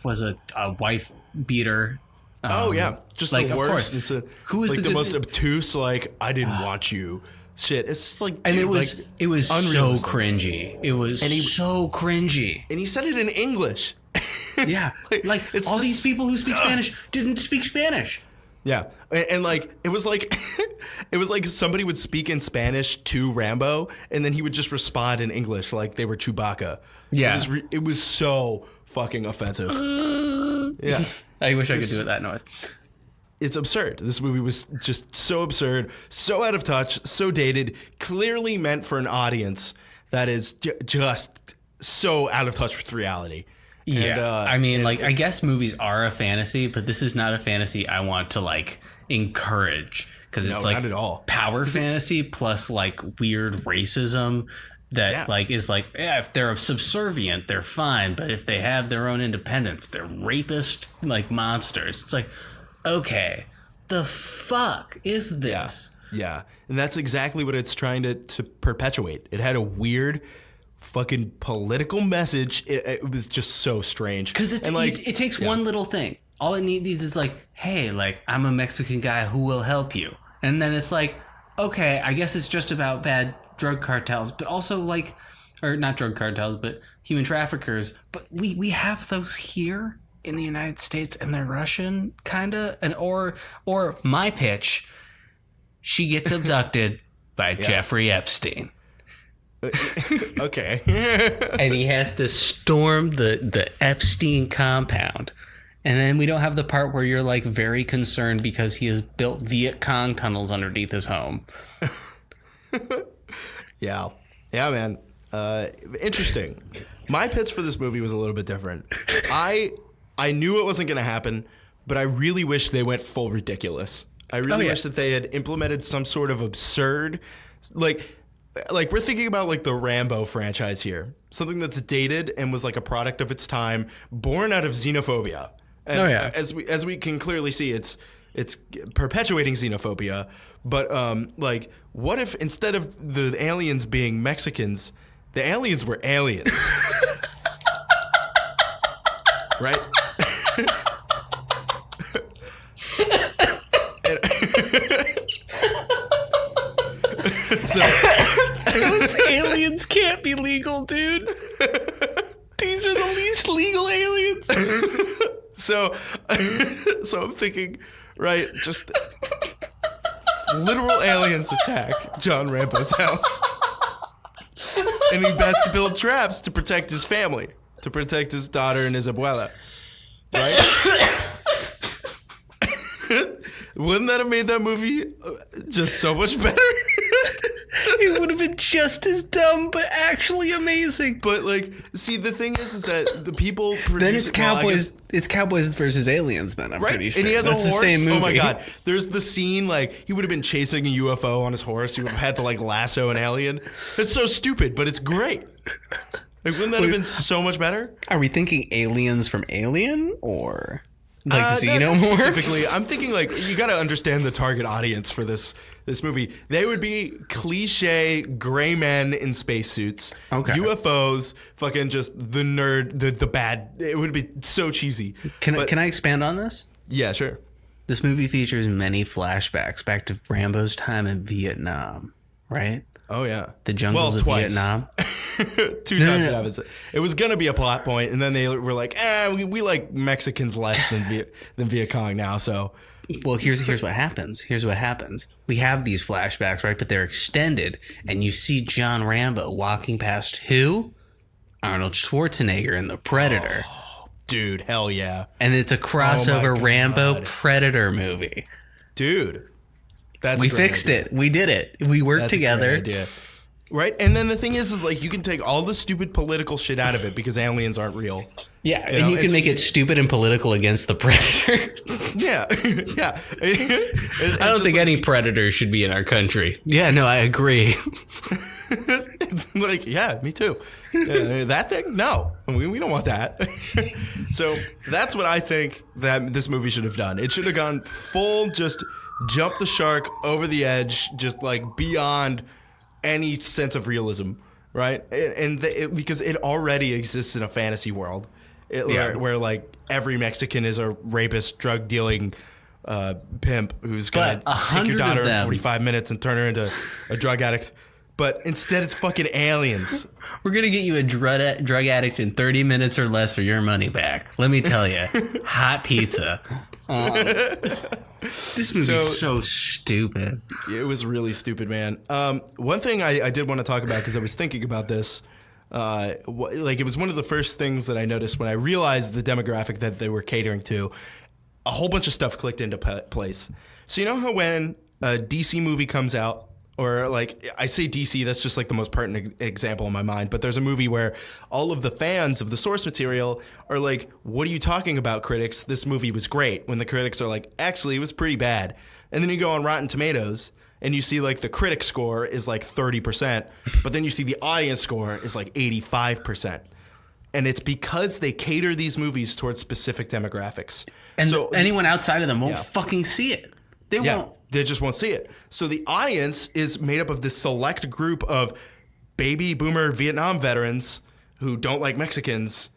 was a wife beater. Oh yeah, just like, the of worst. course. It's Who was like the the most obtuse? Like, I didn't want you. Shit, it's just like, And dude, it was like, it was so unrealistic. cringy. It was so cringy. And he said it in English. Yeah, like it's all just- these people who speak Spanish didn't speak Spanish. Yeah, and like it was like somebody would speak in Spanish to Rambo, and then he would just respond in English like they were Chewbacca. Yeah. it was so fucking offensive. Yeah, I wish I could do it that noise. it's absurd. This movie was just so absurd, so out of touch, so dated. Clearly meant for an audience that is just so out of touch with reality. Yeah, And, I guess movies are a fantasy, but this is not a fantasy I want to like encourage because No, it's like not at all. power fantasy plus like weird racism that like is like, yeah, if they're subservient, they're fine, but if they have their own independence, they're rapist like monsters. It's like, okay, the fuck is this? Yeah, and that's exactly what it's trying to perpetuate. It had a weird fucking political message. It was just so strange. Because it takes one little thing. All it needs is like, hey, like, I'm a Mexican guy who will help you. And then it's like, okay, I guess it's just about bad drug cartels, but also like, or not drug cartels, but human traffickers. But we have those here in the United States, and they're Russian, kinda. And or my pitch, she gets abducted by Jeffrey Epstein. Okay. And he has to storm the Epstein compound. And then we don't have the part where you're like very concerned because he has built Viet Cong tunnels underneath his home. Yeah, man. Interesting. My pitch for this movie was a little bit different. I knew it wasn't going to happen, but I really wish they went full ridiculous. I really wish that they had implemented some sort of absurd, like we're thinking about like the Rambo franchise here, something that's dated and was like a product of its time, born out of xenophobia. And as we can clearly see, it's perpetuating xenophobia. But like, what if instead of the aliens being Mexicans, the aliens were aliens, right? So Those aliens can't be legal, dude. These are the least legal aliens. So I'm thinking, right, just literal aliens attack John Rambo's house. And he best to build traps to protect his family, to protect his daughter and his abuela. Right? Wouldn't that have made that movie just so much better? It would have been just as dumb, but actually amazing. But like, see, the thing is that the people produce, Then it's cowboys. It's cowboys versus aliens. Then I'm right? pretty sure. And he has That's a horse. The same movie. Oh my god! There's the scene like he would have been chasing a UFO on his horse. He would have had to like lasso an alien. It's so stupid, but it's great. Like, wouldn't that have been so much better? Are we thinking aliens from Alien or like Not xenomorphs? specifically, I'm thinking like you got to understand the target audience for this movie. They would be cliche gray men in spacesuits, Okay. UFOs, fucking just the nerd, the bad. It would be so cheesy. Can I expand on this? Yeah, sure. This movie features many flashbacks back to Rambo's time in Vietnam, right? Oh yeah, The jungles of twice. Vietnam. Two times it happens. It was gonna be a plot point, and then they were like, we like Mexicans less than Viet Cong now, so. Well, here's what happens. Here's what happens. We have these flashbacks, right? But they're extended, and you see John Rambo walking past who? Arnold Schwarzenegger in The Predator. Oh, dude, hell yeah. And it's a crossover God. Rambo Predator movie. Dude. We fixed it. We did it. We worked That's a together. great idea. Right? And then the thing is like you can take all the stupid political shit out of it because aliens aren't real. Yeah, and you can make it stupid and political against the Predator. Yeah. Yeah. I don't think any predator should be in our country. Yeah, no, I agree. It's like, yeah, me too. That thing? No. We don't want that. So that's what I think that this movie should have done. It should have gone full just jump the shark over the edge, just like beyond any sense of realism, right? And because it already exists in a fantasy world. where like every Mexican is a rapist, drug dealing pimp who's gonna take your daughter in 45 minutes and turn her into a drug addict. But instead, it's fucking aliens. We're going to get you a drug addict in 30 minutes or less for your money back. Let me tell you. Hot pizza. This movie's so stupid. It was really stupid, man. One thing I did want to talk about, because I was thinking about this, like it was one of the first things that I noticed when I realized the demographic that they were catering to. A whole bunch of stuff clicked into place. So you know how when a DC movie comes out, or like I say DC, that's just like the most pertinent example in my mind. But there's a movie where all of the fans of the source material are like, what are you talking about, critics? This movie was great. When the critics are like, actually, it was pretty bad. And then you go on Rotten Tomatoes and you see like the critic score is like 30%. But then you see the audience score is like 85%. And it's because they cater these movies towards specific demographics. And so anyone outside of them won't fucking see it. They won't. They just won't see it. So the audience is made up of this select group of baby boomer Vietnam veterans who don't like Mexicans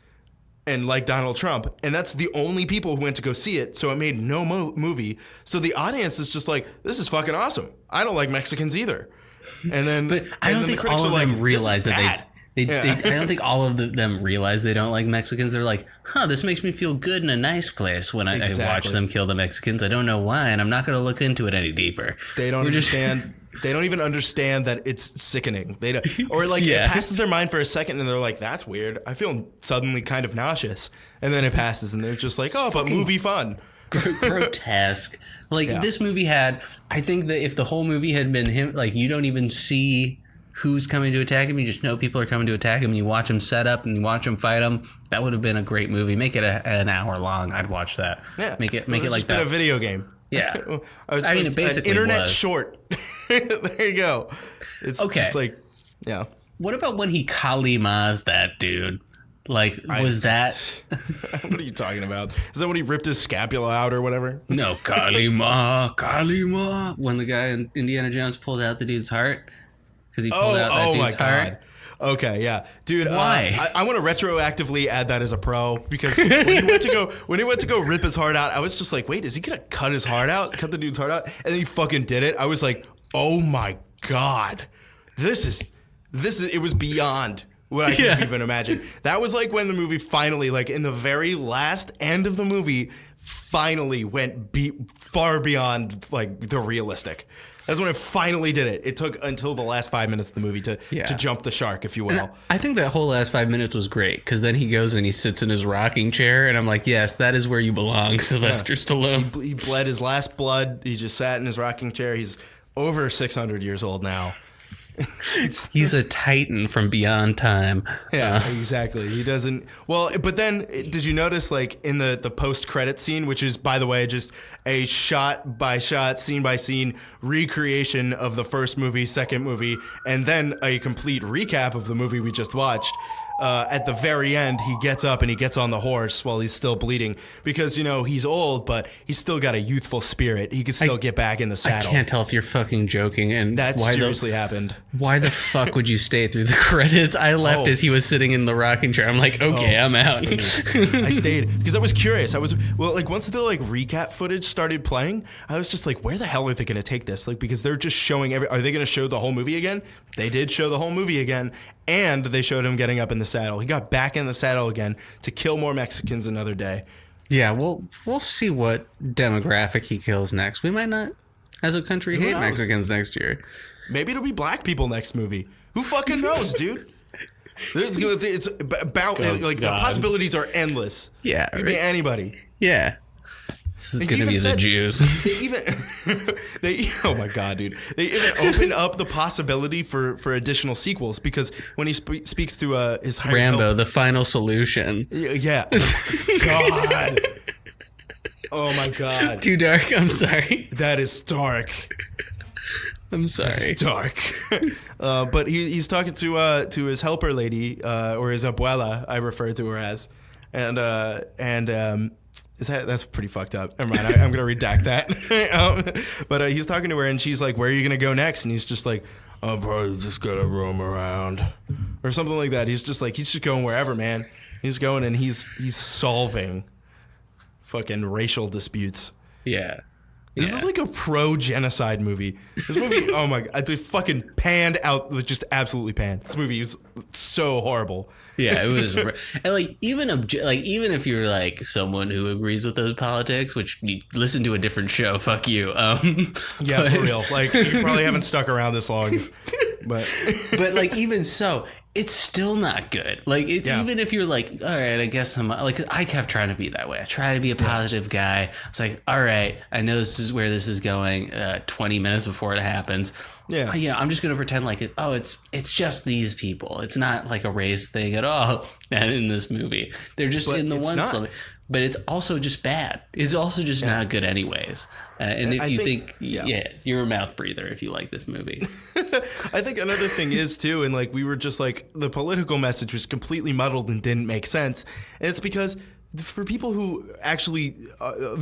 and like Donald Trump. And that's the only people who went to go see it. So it made no movie. So the audience is just like, this is fucking awesome. I don't like Mexicans either. And then, but I don't think all of them realize that I don't think all of them realize they don't like Mexicans. They're like, this makes me feel good in a nice place when I watch them kill the Mexicans. I don't know why, and I'm not going to look into it any deeper. They don't understand. They don't even understand that it's sickening. They don't, or like it passes their mind for a second, and they're like, "That's weird. I feel suddenly kind of nauseous." And then it passes, and they're just like, "Oh, but movie fun." Grotesque. Like this movie had. I think that if the whole movie had been him, like you don't even see who's coming to attack him. You just know people are coming to attack him, and you watch him set up and you watch him fight him. That would have been a great movie. Make it an hour long. I'd watch that. Yeah, make it like just that. Been a video game. Yeah, I mean, it basically an internet was. short. There you go. It's just like, yeah. What about when he Kali-Ma's that dude? Like, was that? What are you talking about? Is that when he ripped his scapula out or whatever? No, Kali-Ma. When the guy in Indiana Jones pulls out the dude's heart. Because he pulled out that dude's heart. Okay, yeah, dude. Why? I want to retroactively add that as a pro, because when he went to go rip his heart out, I was just like, wait, is he gonna cut his heart out? Cut the dude's heart out? And then he fucking did it. I was like, oh my god, this is. It was beyond what I could even imagine. That was like when the movie finally, like in the very last end of the movie, finally went far beyond like the realistic. That's when it finally did it. It took until the last 5 minutes of the movie to jump the shark, if you will. And I think that whole last 5 minutes was great, because then he goes and he sits in his rocking chair, and I'm like, yes, that is where you belong, Sylvester Stallone. He bled his last blood. He just sat in his rocking chair. He's over 600 years old now. He's a titan from beyond time. Yeah, exactly. He doesn't. Well, but then did you notice, like in the post-credit scene, which is, by the way, just a shot-by-shot, scene-by-scene recreation of the first movie, second movie, and then a complete recap of the movie we just watched. At the very end, he gets up and he gets on the horse while he's still bleeding, because, you know, he's old, but he's still got a youthful spirit. He can still get back in the saddle. I can't tell if you're fucking joking. And that seriously happened. Why the fuck would you stay through the credits? I left as he was sitting in the rocking chair. I'm like, okay, I'm out. I stayed because I was curious. Like once the like recap footage started playing, I was just like, where the hell are they going to take this? Like, because they're just showing are they going to show the whole movie again? They did show the whole movie again, and they showed him getting up in the saddle. He got back in the saddle again to kill more Mexicans another day. Yeah, we'll see what demographic he kills next. We might not, as a country, hate Mexicans next year. Maybe it'll be black people next movie. Who fucking knows, dude? It's about like the possibilities are endless. Yeah, it could be anybody. Yeah. This is going to be the Jews. Oh my God, dude. They even opened up the possibility for additional sequels, because when he speaks to his hired Rambo, help, the final solution. Yeah. God. Oh my God. Too dark. I'm sorry. That is dark. I'm sorry. It's dark. But he's talking to his helper lady, or his abuela, I refer to her as, and that's pretty fucked up. Never mind. I'm gonna redact that. But he's talking to her, and she's like, "Where are you gonna go next?" And he's just like, "I'm probably just gonna roam around," or something like that. He's just going wherever, man. He's going and he's solving fucking racial disputes. Yeah. This is like a pro-genocide movie. This movie, oh my God, they fucking panned out, just absolutely panned. This movie was so horrible. Yeah, it was, and like even if you're like someone who agrees with those politics, which you listen to a different show, fuck you. Yeah, for real. Like you probably haven't stuck around this long, but like even so, it's still not good. Like even if you're like, all right, I guess I'm like, I kept trying to be that way. I try to be a positive guy. It's like, all right, I know this is where this is going. 20 minutes before it happens. Yeah, I'm just gonna pretend like it. Oh, it's just these people. It's not like a race thing at all. And in this movie, they're just in the one. But it's also just bad. It's also just not good anyways. And if you think you're a mouth breather if you like this movie. I think another thing is too, and like we were just like the political message was completely muddled and didn't make sense. And it's because for people who actually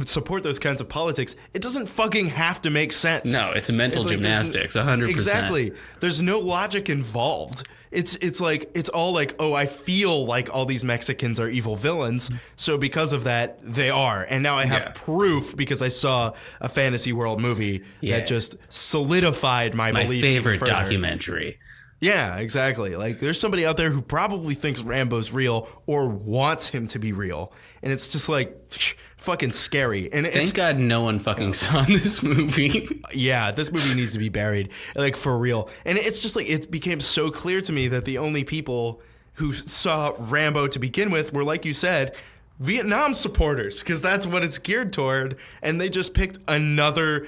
support those kinds of politics, it doesn't fucking have to make sense. No, it's mental gymnastics, 100%. Exactly. There's no logic involved. It's like it's all like, oh, I feel like all these Mexicans are evil villains, so because of that, they are. And now I have proof because I saw a fantasy world movie that just solidified my beliefs. My favorite documentary. Yeah, exactly. Like, there's somebody out there who probably thinks Rambo's real or wants him to be real. And it's just, like, fucking scary. And thank God no one fucking saw this movie. Yeah, this movie needs to be buried, like, for real. And it's just, like, it became so clear to me that the only people who saw Rambo to begin with were, like you said, Vietnam supporters, because that's what it's geared toward. And they just picked another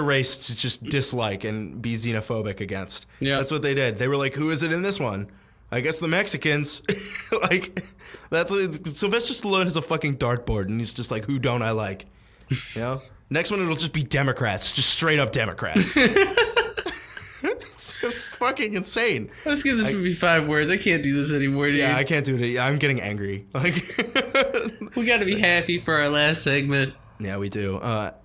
race to just dislike and be xenophobic against. Yeah, that's what they did. They were like, who is it in this one? I guess the Mexicans. Like, that's Sylvester Stallone has a fucking dartboard and he's just like, who don't I like? You know, next one it'll just be Democrats, just straight up Democrats. It's just fucking insane. Let's give this movie 5 words. I can't do this anymore, dude. Yeah, I can't do it. I'm getting angry. Like, we got to be happy for our last segment. Yeah, we do. But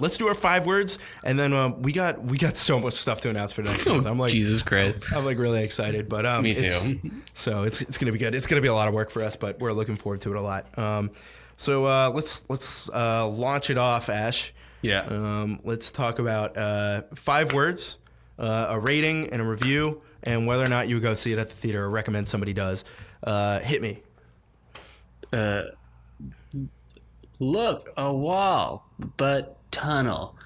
let's do our 5 words, and then we got so much stuff to announce for next month. I'm like, Jesus Christ! I'm like really excited, but me too. It's gonna be good. It's gonna be a lot of work for us, but we're looking forward to it a lot. So let's launch it off, Ash. Yeah. Let's talk about 5 words, a rating and a review, and whether or not you would go see it at the theater or recommend somebody does. Hit me. Look, a wall, but tunnel.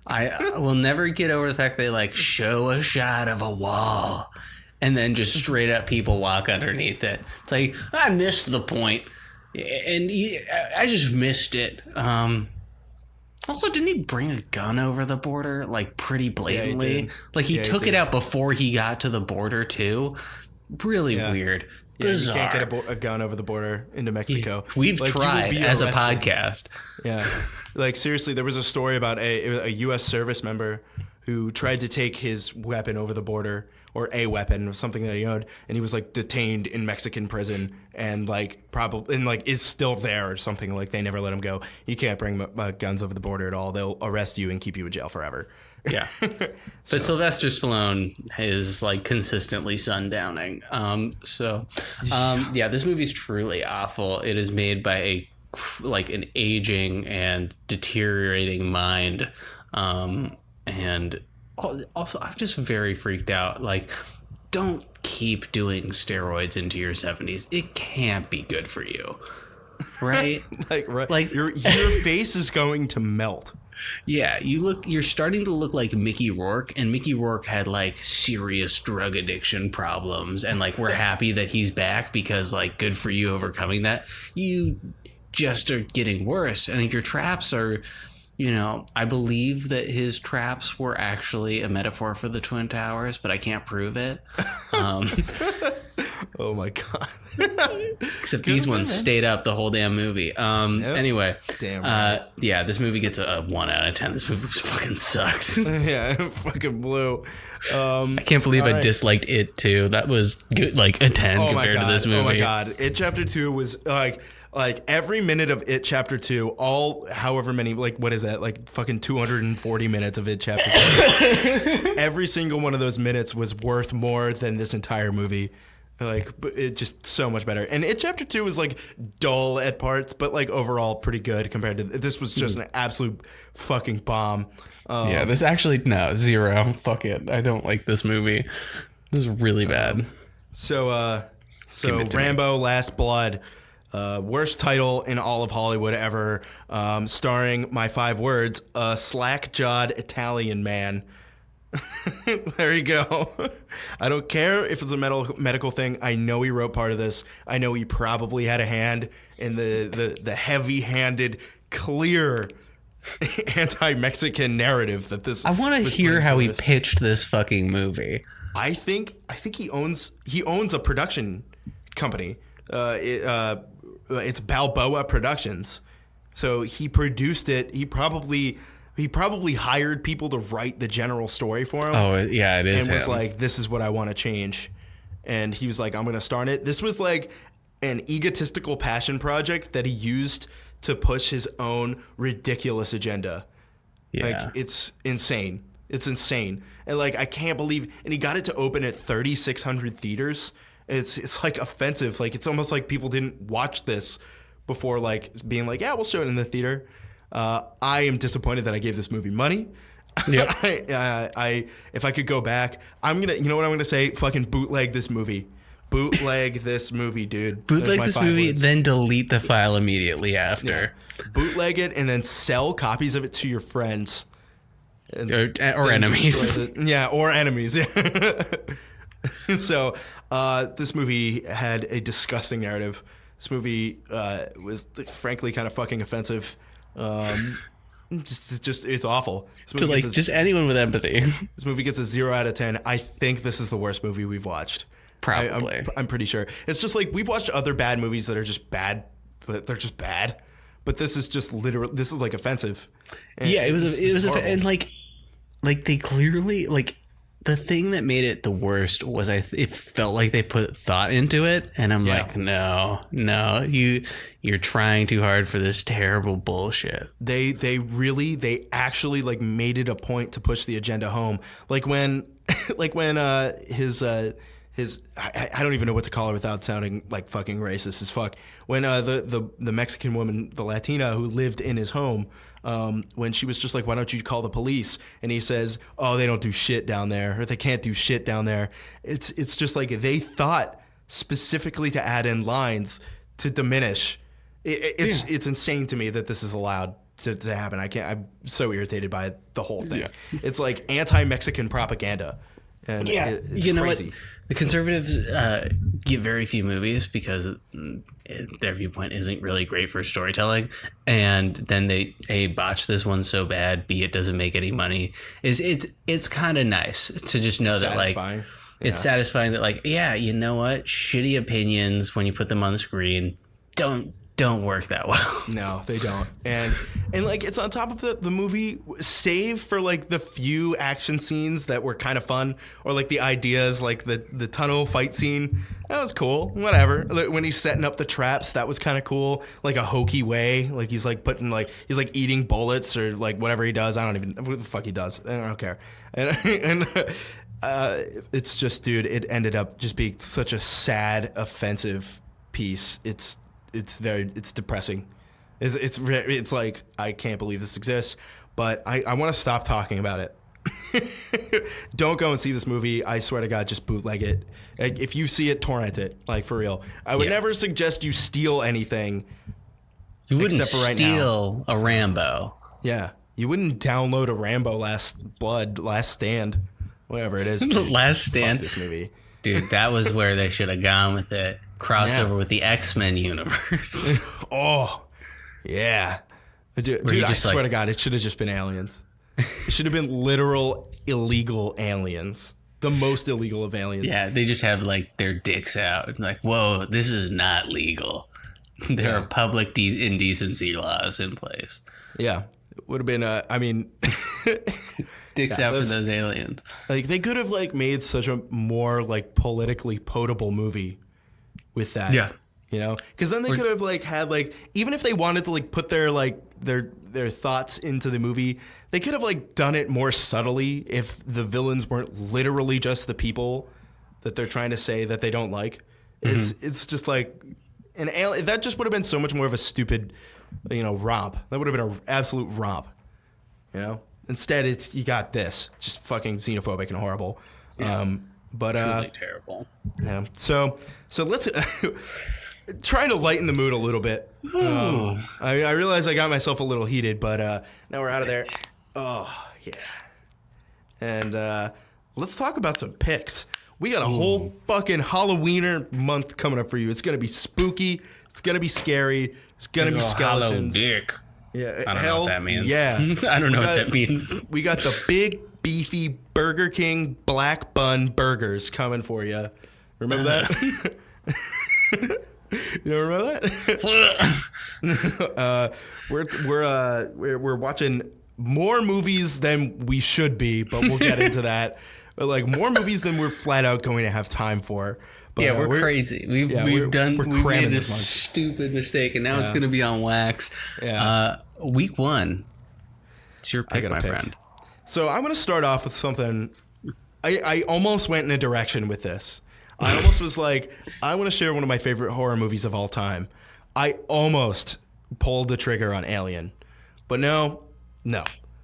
I will never get over the fact they like show a shot of a wall and then just straight up people walk underneath it. It's like, I missed the point. And I just missed it. Also, didn't he bring a gun over the border like pretty blatantly? Yeah, like he took it out before he got to the border too. Really weird. Yeah, you can't get a gun over the border into Mexico. We've tried as a podcast. Yeah. Like, seriously, there was a story about a U.S. service member who tried to take his weapon over the border, or a weapon, something that he owned, and he was, like, detained in Mexican prison and, like, is still there or something. Like, they never let him go. You can't bring guns over the border at all. They'll arrest you and keep you in jail forever. Yeah. But Sylvester Stallone is like consistently sundowning. This movie's truly awful. It is made by an aging and deteriorating mind. And also I'm just very freaked out. Like, don't keep doing steroids into your 70s. It can't be good for you. Right? Like your face is going to melt. Yeah, you're starting to look like Mickey Rourke, and Mickey Rourke had like serious drug addiction problems, and like we're happy that he's back because like good for you overcoming that. You just are getting worse, and your traps are, I believe that his traps were actually a metaphor for the Twin Towers, but I can't prove it. Oh my God. Except these ones stayed up the whole damn movie. Anyway. Damn right. Yeah, this movie gets a 1 out of 10. This movie fucking sucks. Yeah, it fucking blew. I can't believe I disliked It too. That was good, like a 10 compared to this movie. Oh my God. It Chapter 2 was like every minute of It Chapter 2, however many, like, what is that? Like fucking 240 minutes of It Chapter 2. Every single one of those minutes was worth more than this entire movie. Like, it just so much better. And It Chapter 2 was like dull at parts, but like overall pretty good compared to this. Was just an absolute fucking bomb. Yeah, this actually, no, 0. Fuck it. I don't like this movie. This is really bad. So Rambo Last Blood, worst title in all of Hollywood ever, starring my 5 words, a slack-jawed Italian man. There you go. I don't care if it's a medical thing. I know he wrote part of this. I know he probably had a hand in the heavy-handed, clear anti-Mexican narrative that this. I want to hear how he pitched this fucking movie. I think he owns a production company. It's Balboa Productions. So he produced it. He probably hired people to write the general story for him. Oh, yeah, it is. And was like, this is what I want to change. And he was like, I'm going to start it. This was like an egotistical passion project that he used to push his own ridiculous agenda. Yeah. Like, it's insane. It's insane. And like, I can't believe, and he got it to open at 3,600 theaters. It's like offensive. Like, it's almost like people didn't watch this before, like being like, yeah, we'll show it in the theater. I am disappointed that I gave this movie money. Yep. If I could go back, you know what I'm gonna say? Fucking bootleg this movie. Bootleg this movie, dude. Bootleg this movie, words. Then delete the file immediately after. Yeah. Bootleg it and then sell copies of it to your friends. Or enemies. Yeah, or enemies. So this movie had a disgusting narrative. This movie was frankly kind of fucking offensive. Just it's awful. To like just anyone with empathy. This movie gets a 0 out of 10. I think this is the worst movie we've watched. Probably. I'm pretty sure. It's just like we've watched other bad movies that are just bad. They're just bad. But this is just literally, this is like offensive. And yeah, it was and like they clearly, like, the thing that made it the worst was it felt like they put thought into it, and I'm like, no, you're trying too hard for this terrible bullshit. They actually like made it a point to push the agenda home. Like when his I don't even know what to call her without sounding like fucking racist as fuck. When the Mexican woman, the Latina who lived in his home, when she was just like, why don't you call the police? And he says, oh, they don't do shit down there, or they can't do shit down there. It's just like they thought specifically to add in lines to diminish. It's insane to me that this is allowed to happen. I'm so irritated by the whole thing. Yeah. It's like anti-Mexican propaganda. And it's you know crazy. What? The conservatives get very few movies because their viewpoint isn't really great for storytelling, and then they botch this one so bad, B, it doesn't make any money. It's kind of nice to just know that like it's satisfying that like, yeah, you know what, shitty opinions when you put them on the screen don't work that well. No, they don't. And like it's on top of the movie, save for like the few action scenes that were kind of fun, or like the ideas, like the tunnel fight scene. That was cool. Whatever. When he's setting up the traps, that was kind of cool. Like a hokey way. Like he's like putting like he's like eating bullets or like whatever he does. I don't even know what the fuck he does. I don't care. And it's just, dude, it ended up just being such a sad, offensive piece. It's depressing. It's like, I can't believe this exists, but I want to stop talking about it. Don't go and see this movie. I swear to God, just bootleg it. Like, if you see it, torrent it. Like, for real. I would never suggest you steal anything. You wouldn't steal a Rambo. Yeah. You wouldn't download a Rambo Last Stand, whatever it is. Last Stand. Fuck this movie. Dude, that was where they should have gone with it. Crossover with the X-Men universe. Oh, yeah. Dude, I swear to God, it should have just been aliens. It should have been literal illegal aliens. The most illegal of aliens. Yeah, they just have like their dicks out. Like, whoa, this is not legal. There are public indecency laws in place. Yeah. It would have been, dicks out for those aliens. Like, they could have like made such a more like politically potable movie with that. Yeah. You know? Because then they could have like had like, even if they wanted to like put their like their thoughts into the movie, they could have like done it more subtly if the villains weren't literally just the people that they're trying to say that they don't like. It's just like an alien. That just would have been so much more of a stupid, romp. That would have been an absolute romp. Instead, you got this, just fucking xenophobic and horrible. Yeah. But truly terrible. Yeah. So let's trying to lighten the mood a little bit. I realize I got myself a little heated, but now we're out of there. Oh yeah. And let's talk about some picks. We got a whole fucking Halloweener month coming up for you. It's gonna be spooky. It's gonna be scary. It's gonna be skeletons. Dick. Yeah. I don't know what that means. Yeah. I don't know what that means. We got the big beefy Burger King black bun burgers coming for you. Remember that? You don't remember that? We're watching more movies than we should be, but we'll get into that. But like more movies than we're flat out going to have time for. But, yeah, we're crazy. We've made this stupid mistake, and now it's going to be on wax. Yeah. Week 1. It's your pick, my friend. So I'm going to start off with something. I almost went in a direction with this. I almost was like, I want to share one of my favorite horror movies of all time. I almost pulled the trigger on Alien. But no.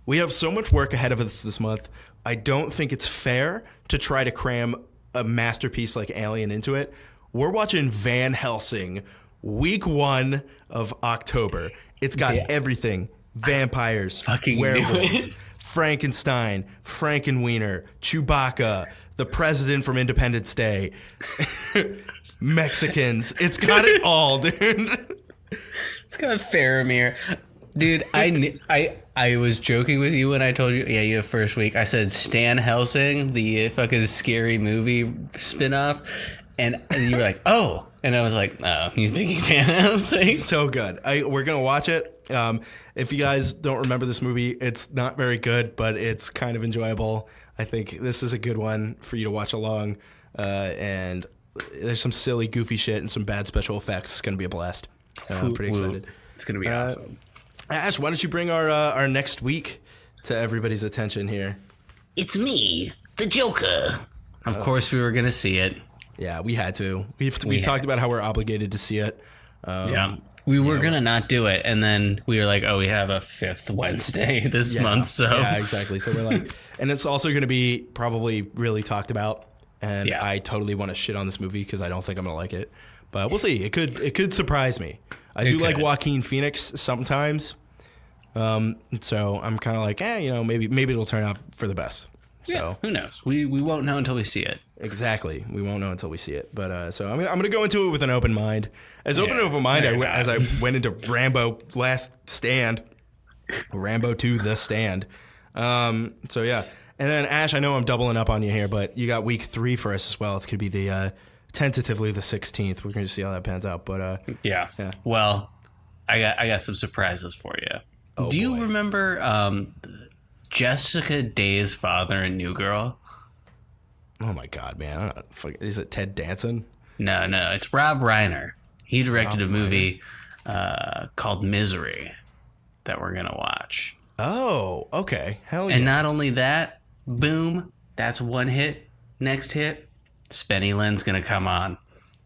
We have so much work ahead of us this month. I don't think it's fair to try to cram a masterpiece like Alien into it. We're watching Van Helsing, week 1 of October. It's got everything. Vampires, werewolves, Frankenstein, Frankenwiener, Chewbacca, the president from Independence Day, Mexicans. It's got it all, dude. It's got Faramir. Dude, I was joking with you when I told you, you have first week. I said Stan Helsing, the fucking scary movie spinoff, and you were like, oh. And I was like, oh, he's making Van Helsing. So good. We're going to watch it. If you guys don't remember this movie, it's not very good, but it's kind of enjoyable. I think this is a good one for you to watch along. And there's some silly, goofy shit and some bad special effects. It's going to be a blast. I'm pretty excited. It's going to be awesome. Ash, why don't you bring our next week to everybody's attention here? It's me, the Joker. Of course we were going to see it. Yeah, we had to. We talked about how we're obligated to see it. We were going to not do it, and then we were like, oh, we have a 5th Wednesday this month, so... Yeah, exactly. So we're like... And it's also going to be probably really talked about, and I totally want to shit on this movie because I don't think I'm going to like it. But we'll see. It could surprise me. I do like Joaquin Phoenix sometimes. So I'm kind of like, maybe it'll turn out for the best. So who knows? We won't know until we see it. Exactly. We won't know until we see it. But so I'm going to go into it with an open mind. As open mind as I went into Rambo Last Stand. Rambo 2 The Stand. So yeah. And then Ash, I know I'm doubling up on you here, but you got week 3 for us as well. It's going to be the tentatively the 16th. We're going to see how that pans out. But yeah. Well, I got some surprises for you. Oh, Do you remember Jessica Day's father in New Girl? Oh my God, man! Is it Ted Danson? No, it's Rob Reiner. He directed a movie called Misery that we're gonna watch. Oh, okay, hell yeah! And not only that, boom, that's one hit. Next hit, Spenny Lynn's gonna come on.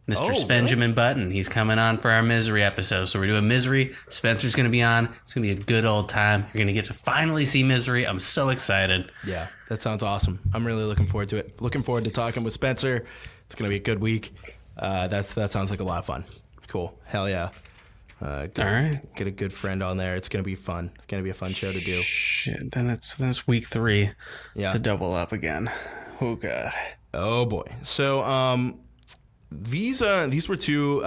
Mr. Spenjamin Button, he's coming on for our Misery episode. So we're doing Misery. Spencer's going to be on. It's going to be a good old time. You're going to get to finally see Misery. I'm so excited. Yeah, that sounds awesome. I'm really looking forward to it. Looking forward to talking with Spencer. It's going to be a good week. That sounds like a lot of fun. Cool. Hell yeah. All right. Get a good friend on there. It's going to be fun. It's going to be a fun show to do. Shit, then it's week 3 to double up again. Oh, God. Oh, boy. So, These were two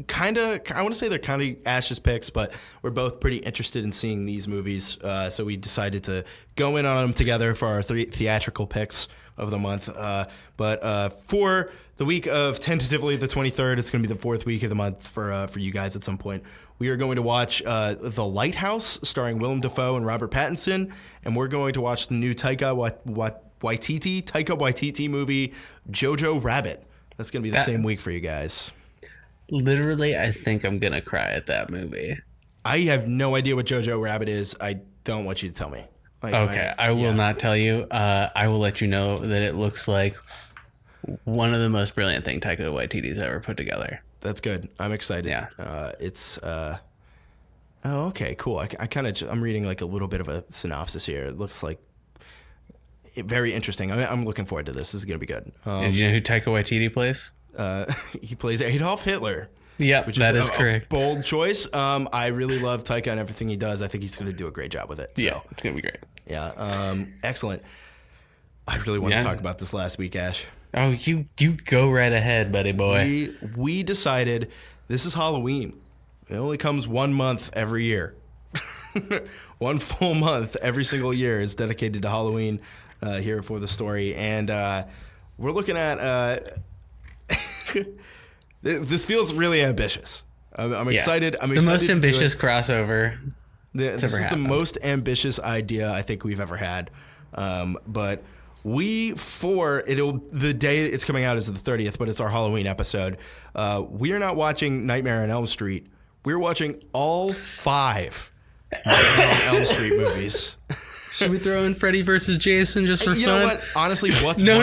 kind of, I want to say they're kind of Ash's picks, but we're both pretty interested in seeing these movies. So we decided to go in on them together for our 3 theatrical picks of the month. But for the week of tentatively the 23rd, it's going to be the 4th week of the month for you guys at some point. We are going to watch The Lighthouse starring Willem Dafoe and Robert Pattinson. And we're going to watch the new Taika Waititi movie, Jojo Rabbit. That's going to be the same week for you guys. Literally, I think I'm going to cry at that movie. I have no idea what Jojo Rabbit is. I don't want you to tell me. I will not tell you. I will let you know that it looks like one of the most brilliant things Taika Waititi's ever put together. That's good. I'm excited. Yeah. Oh, okay, cool. I'm reading like a little bit of a synopsis here. It looks like very interesting. I'm looking forward to this. This is gonna be good. And do you know who Taika Waititi plays? He plays Adolf Hitler. Yeah, that is correct. A bold choice. I really love Taika and everything he does. I think he's gonna do a great job with it. So. Yeah, it's gonna be great. Yeah. Excellent. I really want to talk about this last week, Ash. Oh, you go right ahead, buddy boy. We decided this is Halloween. It only comes 1 month every year. 1 full month every single year is dedicated to Halloween here for the story. And we're looking at... this feels really ambitious. I'm excited. I'm excited. The most ambitious crossover. This is the most ambitious idea I think we've ever had. But the day it's coming out is the 30th, but it's our Halloween episode. We are not watching Nightmare on Elm Street. We're watching all 5 Nightmare on Elm Street movies. Should we throw in Freddy versus Jason just for fun? You know what? Honestly, what's no.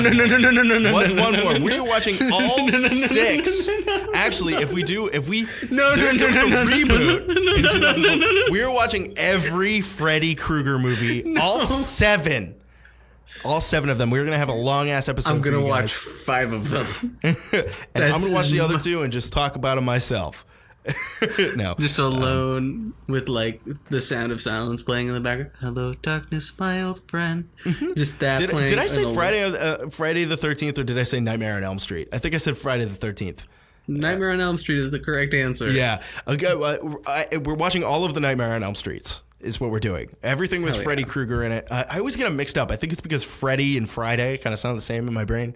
What's one more? We're watching all 6. Actually, if we there was a reboot in 2004. We're watching every Freddy Krueger movie, all 7. All 7 of them. We're going to have a long-ass episode. I'm going to watch 5 of them. And I'm going to watch the other 2 and just talk about them myself. No. Just alone with like the sound of silence playing in the background. Hello, darkness, my old friend. Just that playing. Did I say Friday the 13th or did I say Nightmare on Elm Street? I think I said Friday the 13th. Nightmare on Elm Street is the correct answer. Yeah. Okay, we're watching all of the Nightmare on Elm Streets is what we're doing. Everything with Freddy Krueger in it. I always get them mixed up. I think it's because Freddy and Friday kind of sound the same in my brain.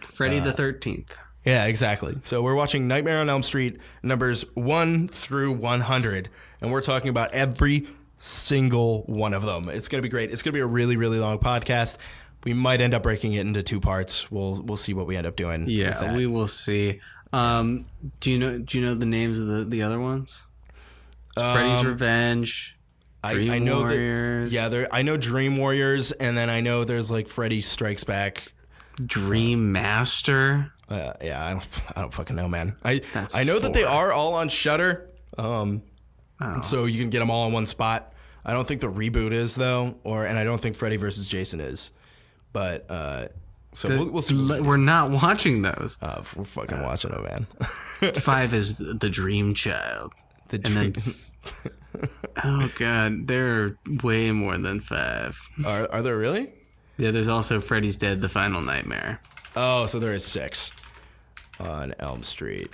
Friday the 13th. Yeah, exactly. So we're watching Nightmare on Elm Street numbers 1 through 100, and we're talking about every single one of them. It's going to be great. It's going to be a really, really long podcast. We might end up breaking it into 2 parts. We'll see what we end up doing. Yeah, we will see. Do you know the names of the other ones? It's Freddy's Revenge. Dream Warriors. I know Dream Warriors, and then I know there's like Freddy Strikes Back. Dream Master. I don't fucking know, man. I know that they are all on Shudder, so you can get them all in one spot. I don't think the reboot is though, and I don't think Freddy vs. Jason is. But we'll see. We're not watching those. We're fucking watching them, man. 5 is the Dream Child. Oh god, there are way more than 5. Are there really? Yeah, there's also Freddy's Dead: The Final Nightmare. Oh, so there is 6 on Elm Street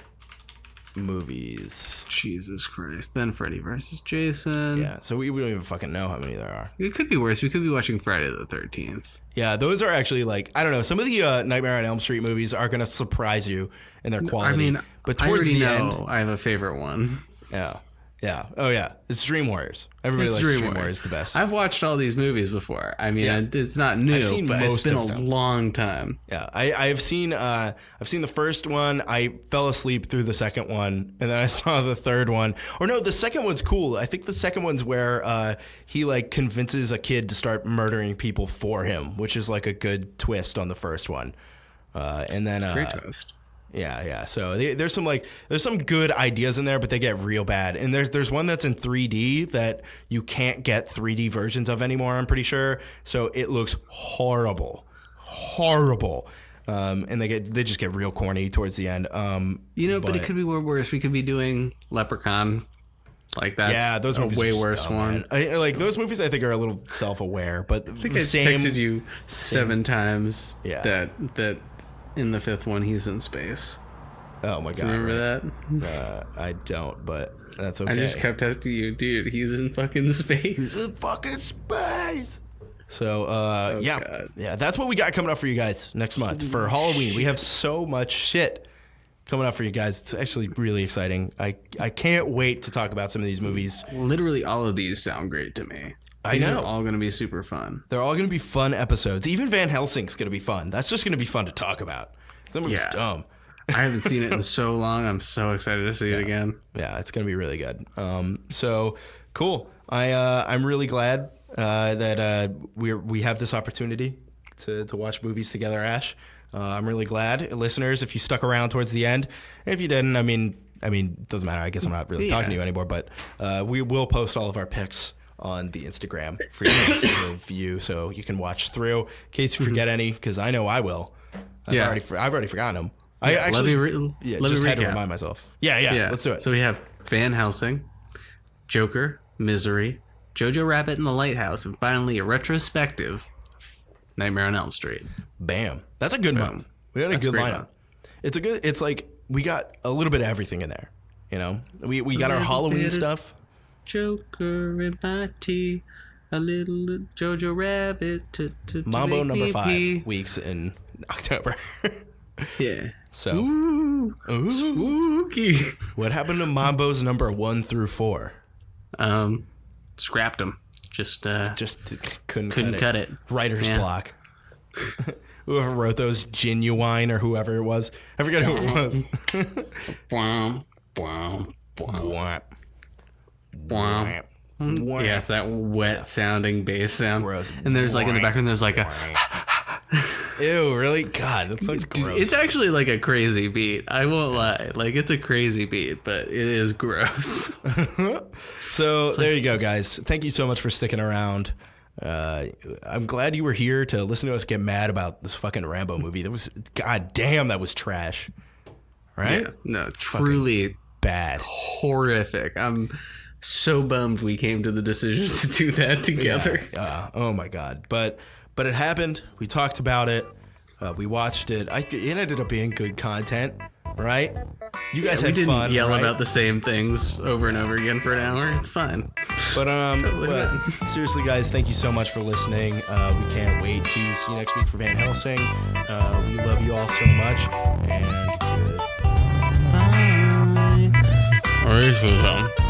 movies. Jesus Christ. Then Freddy vs. Jason. Yeah, so we don't even fucking know how many there are. It could be worse. We could be watching Friday the 13th. Yeah, those are actually like, I don't know, some of the Nightmare on Elm Street movies are going to surprise you in their quality. I mean, but I towards already the know end, I have a favorite one. Yeah. Yeah. Oh, yeah. It's Dream Warriors. Everybody likes Dream Warriors the best. I've watched all these movies before. I mean, it's not new, but it's been a long time. Yeah. I've seen the first one. I fell asleep through the second one, and then I saw the third one. Or no, the second one's cool. I think the second one's where he like convinces a kid to start murdering people for him, which is like a good twist on the first one. And then it's a great twist. Yeah. So there's some good ideas in there, but they get real bad. And there's one that's in 3D that you can't get 3D versions of anymore, I'm pretty sure. So it looks horrible. And they just get real corny towards the end. But it could be worse. We could be doing Leprechaun. Like that's those movies way are worse dumb, one. Like those movies, I think are a little self-aware, but I think I texted you 7 times. Yeah. That in the 5th one he's in space. Oh my god! Remember that? I don't, but that's okay. I just kept texting you, dude. He's in fucking space. He's in fucking space. So yeah, that's what we got coming up for you guys next month for Halloween. We have so much shit coming up for you guys. It's actually really exciting. I can't wait to talk about some of these movies. Literally all of these sound great to me. I know. They're all going to be super fun. They're all going to be fun episodes. Even Van Helsing's going to be fun. That's just going to be fun to talk about. That movie's dumb. I haven't seen it in so long. I'm so excited to see it again. Yeah, it's going to be really good. So cool. I'm really glad that we have this opportunity to watch movies together, Ash. I'm really glad, listeners, if you stuck around towards the end. If you didn't, I mean, it doesn't matter. I guess I'm not really talking to you anymore. But we will post all of our picks on the Instagram for you to view, so you can watch through in case you forget any, because I know I will. I've already forgotten them. I actually just had to remind myself. Yeah, let's do it. So we have Van Helsing, Joker, Misery, Jojo Rabbit and the Lighthouse, and finally a retrospective Nightmare on Elm Street. Bam. That's a good one. We got a good lineup. It's like we got a little bit of everything in there. You know, we got our Halloween stuff. Joker in my tea, a little Jojo Rabbit to Mambo make number me 5 pee. weeks in October. Yeah. So, Ooh, spooky. What happened to Mambo's number 1 through 4? Scrapped them. Just couldn't cut it. Writer's block. Whoever wrote those, Genuine or whoever it was. I forget who it was. Bwomp, bwomp, bwomp. Wham. Yes, that wet sounding bass sound. Gross. And there's like in the background, there's like a. Ew, really? God, that sounds gross. It's actually like a crazy beat. I won't lie. Like, it's a crazy beat, but it is gross. So there you go, guys. Thank you so much for sticking around. I'm glad you were here to listen to us get mad about this fucking Rambo movie. That was, god damn, that was trash. Right? Yeah, no, truly bad. Horrific. I'm so bummed we came to the decision to do that together. Yeah. Oh my god. But it happened. We talked about it. We watched it. It ended up being good content, right? You guys had fun. Yell right? about the same things over and over again for an hour. It's fine. But seriously, guys, thank you so much for listening. We can't wait to see you next week for Van Helsing. We love you all so much, and Bye.